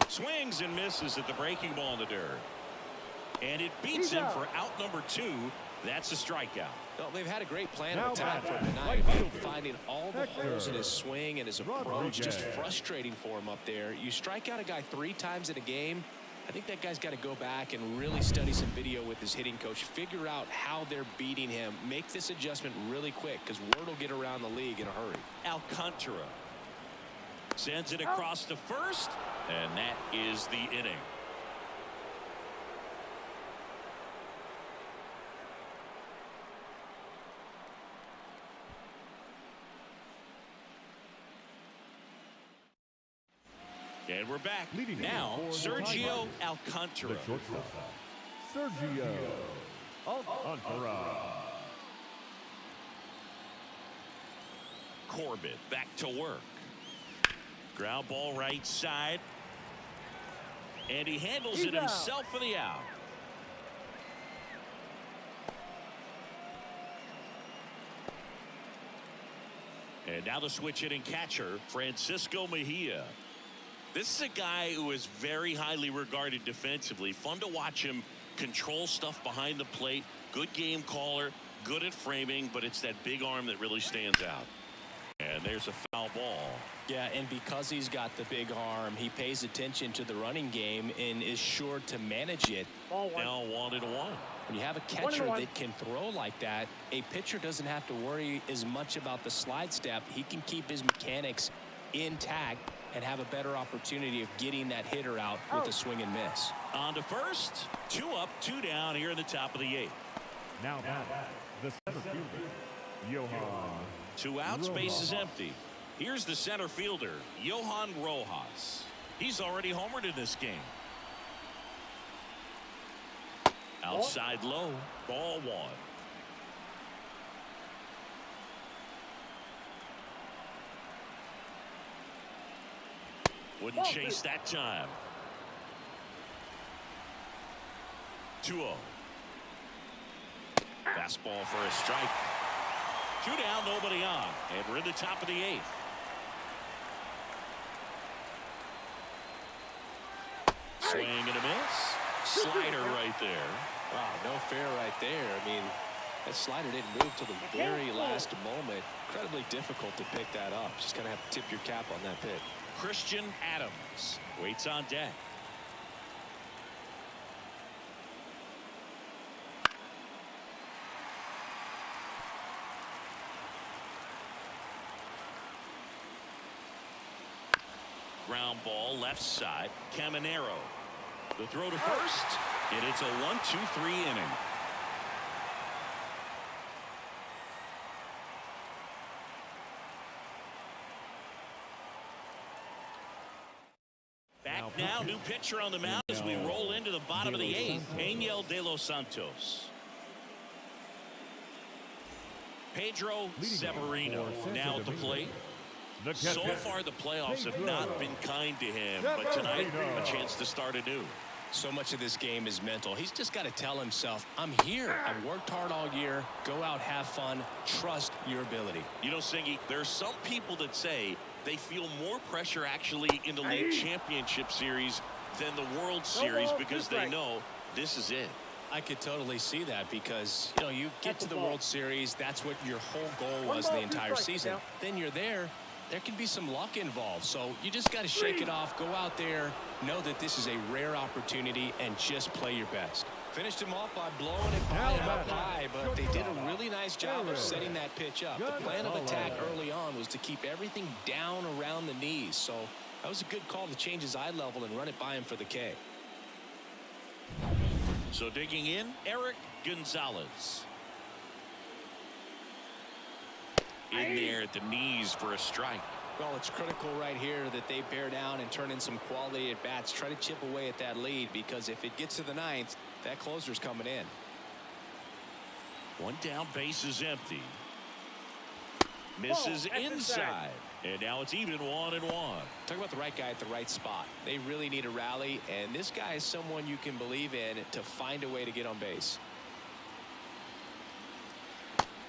Swings and misses at the breaking ball in the dirt. And it beats him for out number 2. That's a strikeout. Well, they've had a great plan of attack for tonight. Finding all the holes in his swing and his approach. Just frustrating for him up there. You strike out a guy 3 times in a game. I think that guy's got to go back and really study some video with his hitting coach. Figure out how they're beating him. Make this adjustment really quick because word will get around the league in a hurry. Alcantara sends it across to first, and that is the inning. And we're back. Now, Sergio Alcantara. Sergio Alcantara. Corbett back to work. Ground ball right side. And he handles it himself for the out. And now the switch hitting catcher, Francisco Mejia. This is a guy who is very highly regarded defensively. Fun to watch him control stuff behind the plate. Good game caller, good at framing, but it's that big arm that really stands out. And there's a foul ball. Yeah, and because he's got the big arm, he pays attention to the running game and is sure to manage it. Now 1-1. When you have a catcher that can throw like that, a pitcher doesn't have to worry as much about the slide step. He can keep his mechanics intact and have a better opportunity of getting that hitter out with a swing and miss. On to first. 2 up, 2 down here in the top of the 8th. Now the center fielder, Johan. 2 out, space is empty. Here's the center fielder, Johan Rojas. He's already homered in this game. Outside low, ball 1. Wouldn't chase that time. 2-0. Fastball for a strike. 2 down, nobody on. And we're in the top of the 8th. Swing and a miss. Slider right there. Wow, no fair right there. I mean, that slider didn't move till the very last moment. Incredibly difficult to pick that up. Just kind of have to tip your cap on that pitch. Christian Adams waits on deck. Ground ball left side. Caminero. The throw to first, and it's a 1-2-3 inning. Back now, new pitcher on the mound as we roll into the bottom of the 8th. Angel de los Santos. Pedro Severino now at the plate. So far, the playoffs have not been kind to him, but tonight, a chance to start anew. So much of this game is mental. He's just got to tell himself, I'm here. I've worked hard all year. Go out, have fun, trust your ability. You know, Singy, there are some people that say they feel more pressure actually in the league championship series than the World Series because they know this is it. I could totally see that because, you know, you get to the World Series, that's what your whole goal was the entire season. Then you're there. There can be some luck involved, so you just got to shake it off, go out there, know that this is a rare opportunity, and just play your best. Finished him off by blowing it by him up high, but they did a really nice job of setting that pitch up. The plan of attack early on was to keep everything down around the knees. release. So that was a good call to change his eye level and run it by him for the K. So digging in, Eric Gonzalez. In there at the knees for a strike. Well, it's critical right here that they bear down and turn in some quality at bats. Try to chip away at that lead, because if it gets to the ninth, that closer's coming in. One down, base is empty. Misses inside. And now it's even 1-1. Talk about the right guy at the right spot. They really need a rally, and this guy is someone you can believe in to find a way to get on base.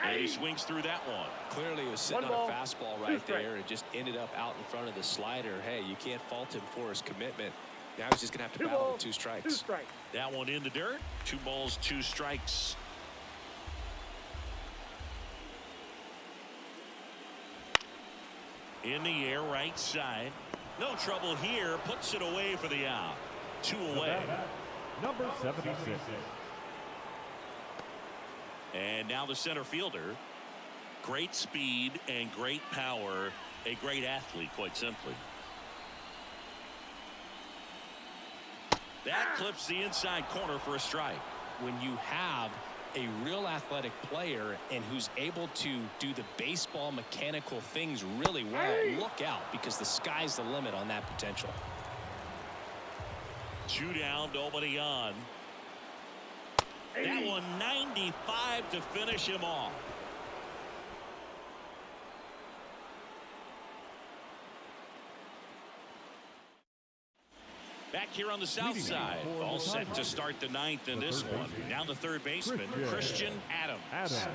And he swings through that one. Clearly, he was sitting on a fastball right there and just ended up out in front of the slider. Hey, you can't fault him for his commitment. Now he's just going to have to battle with 2 strikes. That one in the dirt. 2 balls, 2 strikes. In the air, right side. No trouble here. Puts it away for the out. 2 away. Number 76. And now the center fielder. Great speed and great power. A great athlete, quite simply. That clips the inside corner for a strike. When you have a real athletic player and who's able to do the baseball mechanical things really well, look out, because the sky's the limit on that potential. 2 down, nobody on. That one 95 to finish him off. Back here on the south side, all set to start the 9th in this one. Now the third baseman, Christian Adams.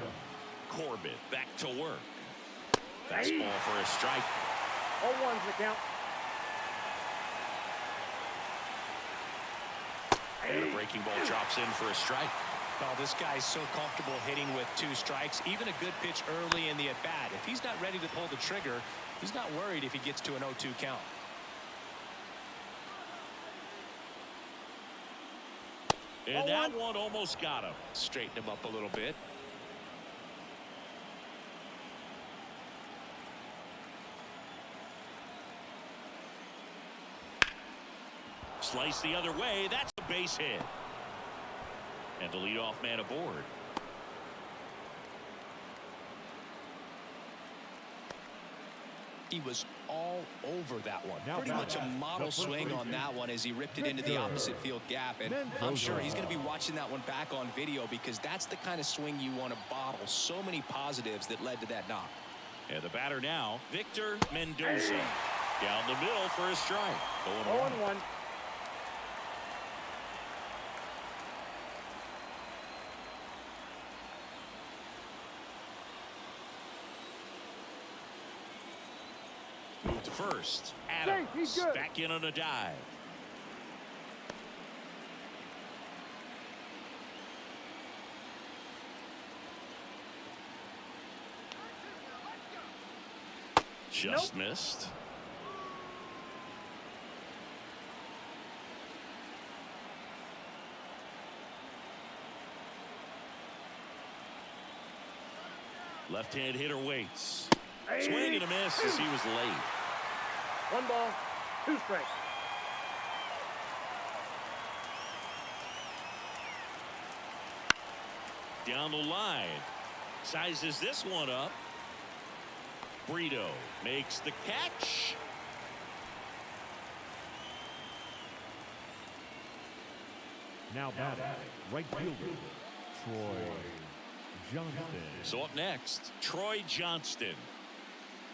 Corbett back to work. Fastball for a strike. 0-1's the count. And a breaking ball drops in for a strike. Well, this guy's so comfortable hitting with 2 strikes. Even a good pitch early in the at-bat. If he's not ready to pull the trigger, he's not worried if he gets to an 0-2 count. And that one almost got him. Straighten him up a little bit. Slice the other way. That's a base hit. And the leadoff man aboard. He was all over that one. Pretty much a model swing on that one as he ripped it into the opposite field gap. And I'm sure he's going to be watching that one back on video, because that's the kind of swing you want to bottle. So many positives that led to that knock. And the batter now, Victor Mendoza. Down the middle for a strike. 0-1. Move to first. Adams back in on a dive. Just missed. Left-hand hitter waits. Swing and a miss as he was late. 1 ball, 2 strikes. Down the line. Sizes this one up. Brito makes the catch. Now batting, right fielder, Troy Johnston. So up next, Troy Johnston.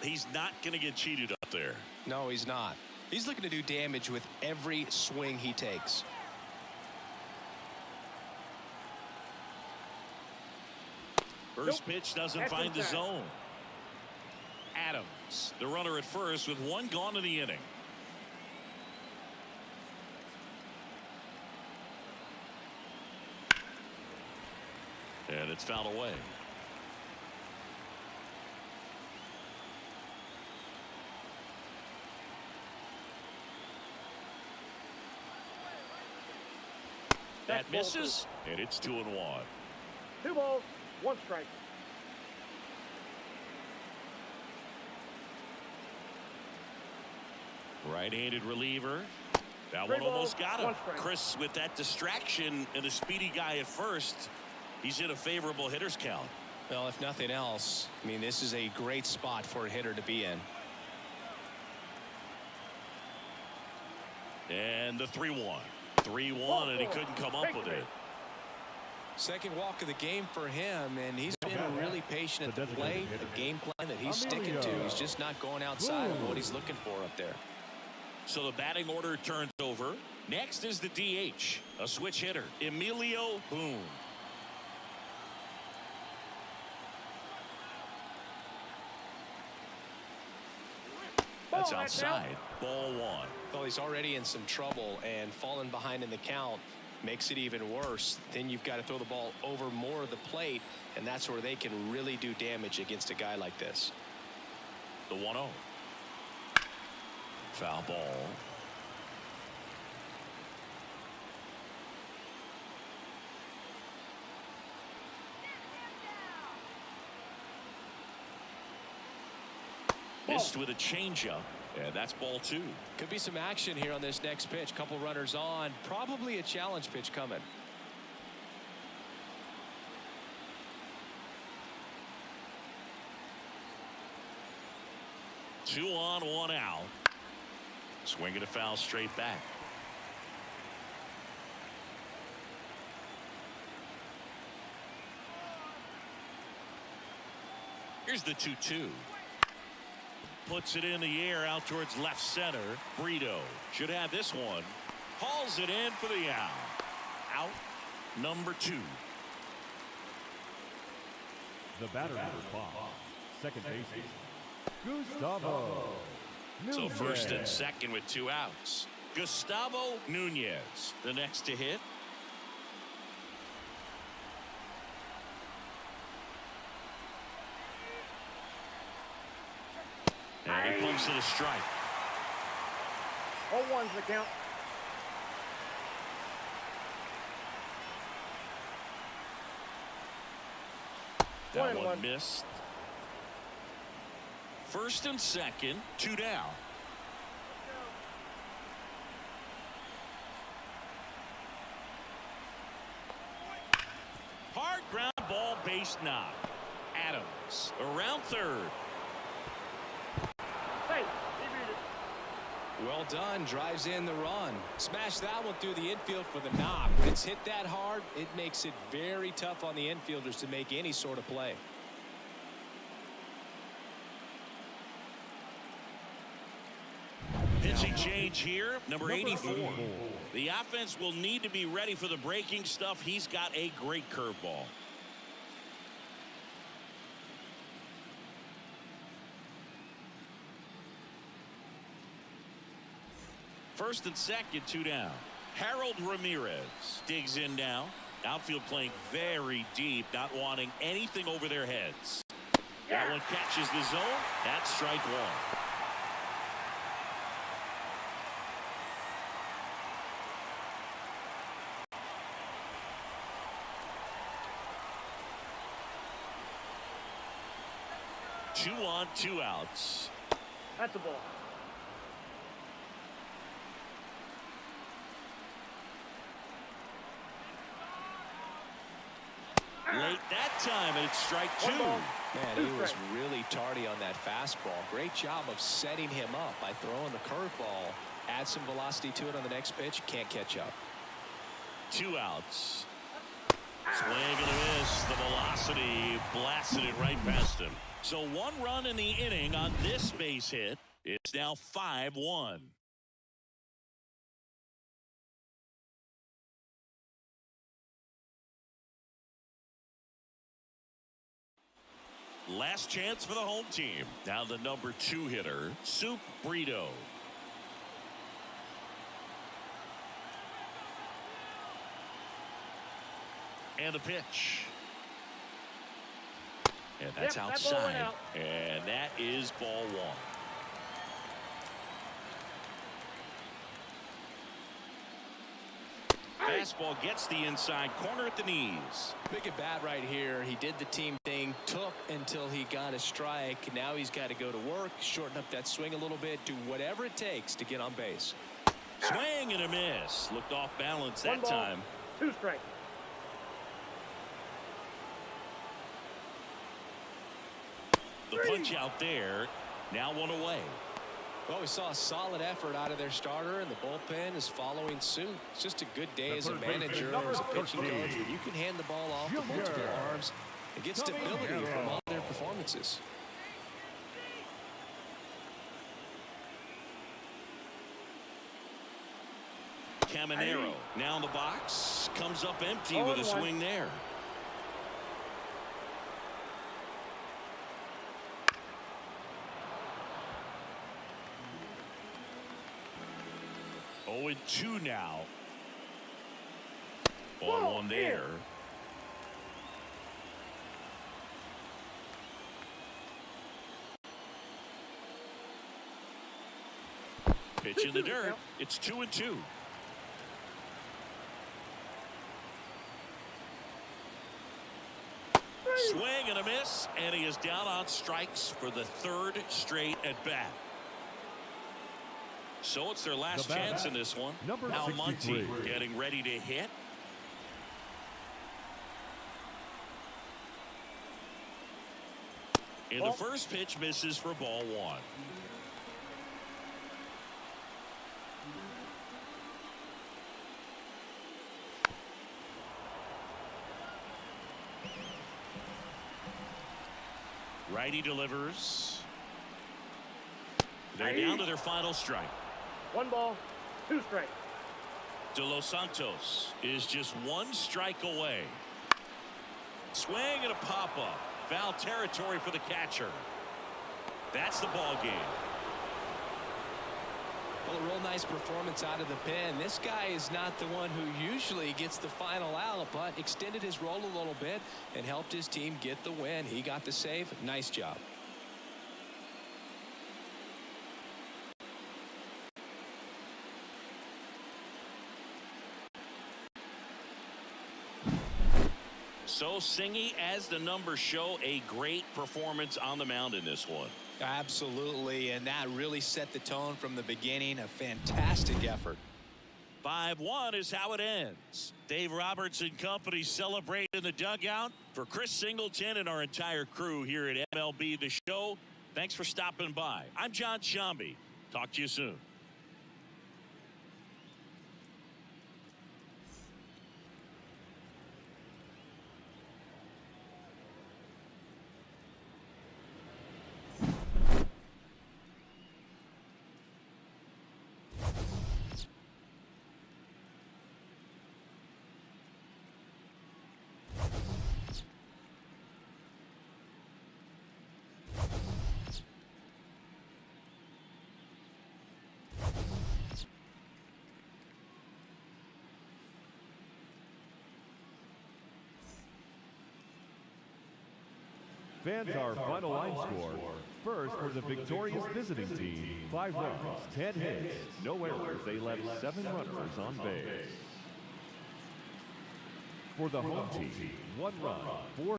He's not going to get cheated up there. No, he's not. He's looking to do damage with every swing he takes. First pitch doesn't find the zone. Adams, the runner at first, with 1 gone in the inning. And it's fouled away. That misses, and it's 2-1. 2 balls, 1 strike. Right-handed reliever. That Three one almost balls, got him. one strike. Chris, with that distraction and the speedy guy at first, he's in a favorable hitter's count. Well, if nothing else, I mean, this is a great spot for a hitter to be in. And the 3-1. 3-1, and he couldn't come up with it. Second walk of the game for him, and he's been really patient at the plate. The game plan that he's sticking to, he's just not going outside of what he's looking for up there. So the batting order turns over. Next is the DH, a switch hitter, Emilio Boone. That's outside. Ball one. Well, he's already in some trouble, and falling behind in the count makes it even worse. Then you've got to throw the ball over more of the plate, and that's where they can really do damage against a guy like this. The 1-0. Foul ball. Missed with a changeup. And that's ball two. Could be some action here on this next pitch. Couple runners on. Probably a challenge pitch coming. Two on, one out. Swinging a foul straight back. Here's the 2-2. Puts it in the air out towards left center. Brito should have this one. Hauls it in for the out. Out number 2. The batter number 5. Second baseman, Gustavo So Nunez. first and second with 2 outs. Gustavo Nunez, the next to hit. And he pumps it a strike. 0-1's the count. That 1-1. one missed. First and second, 2 down. Hard ground ball, base knock. Adams around third. Hey, he beat it. Well done. Drives in the run. Smash that one through the infield for the knock. When it's hit that hard, it makes it very tough on the infielders to make any sort of play. Pitching change here, number 84. The offense will need to be ready for the breaking stuff. He's got a great curveball. First and second, 2 down. Harold Ramirez digs in now. Outfield playing very deep, not wanting anything over their heads. That one catches the zone. That's strike one. Two on, 2 outs. That's a ball. Late that time, and it's strike 2. One ball. Man, he was really tardy on that fastball. Great job of setting him up by throwing the curveball. Add some velocity to it on the next pitch. Can't catch up. 2 outs. Swing and a miss. The velocity blasted it right past him. So 1 run in the inning on this base hit. It's now 5-1. Last chance for the home team. Now the number 2 hitter, Soup Brito. And the pitch. And that's Yep, that ball went outside. out. And that is ball 1. Fastball gets the inside corner at the knees. Big at bat right here. He did the team thing, took until he got a strike. Now he's got to go to work, shorten up that swing a little bit, do whatever it takes to get on base. Swing and a miss. Looked off balance that 1 ball, time. 2 strikes. The punch out there. Now 1 away. Well, we saw a solid effort out of their starter, and the bullpen is following suit. It's just a good day as a manager or as a pitching coach when you can hand the ball off to multiple arms and get stability from all their performances. Caminero now in the box. Comes up empty with a swing there. Oh, and 2 now. 1-1 there. Pitch in the dirt. It's 2-2. Swing and a miss, and he is down on strikes for the 3rd straight at bat. So it's their last chance in this one. Now Monty getting ready to hit. In the first pitch, misses for ball 1. Righty delivers. They're down to their final strike. 1 ball, 2 strikes. De Los Santos is just 1 strike away. Swing and a pop-up. Foul territory for the catcher. That's the ball game. Well, a real nice performance out of the pen. This guy is not the one who usually gets the final out, but extended his role a little bit and helped his team get the win. He got the save. Nice job. So Singy, as the numbers show, a great performance on the mound in this one. Absolutely, and that really set the tone from the beginning. A fantastic effort. 5-1 is how it ends. Dave Roberts and company celebrate in the dugout. For Chris Singleton and our entire crew here at MLB The Show, thanks for stopping by. I'm John Shambi. Talk to you soon. Fans, our final line score. First, for the victorious visiting team, 5 runs, 10 hits, no errors. They left 7 runners on base. For the home team, 1 run, 4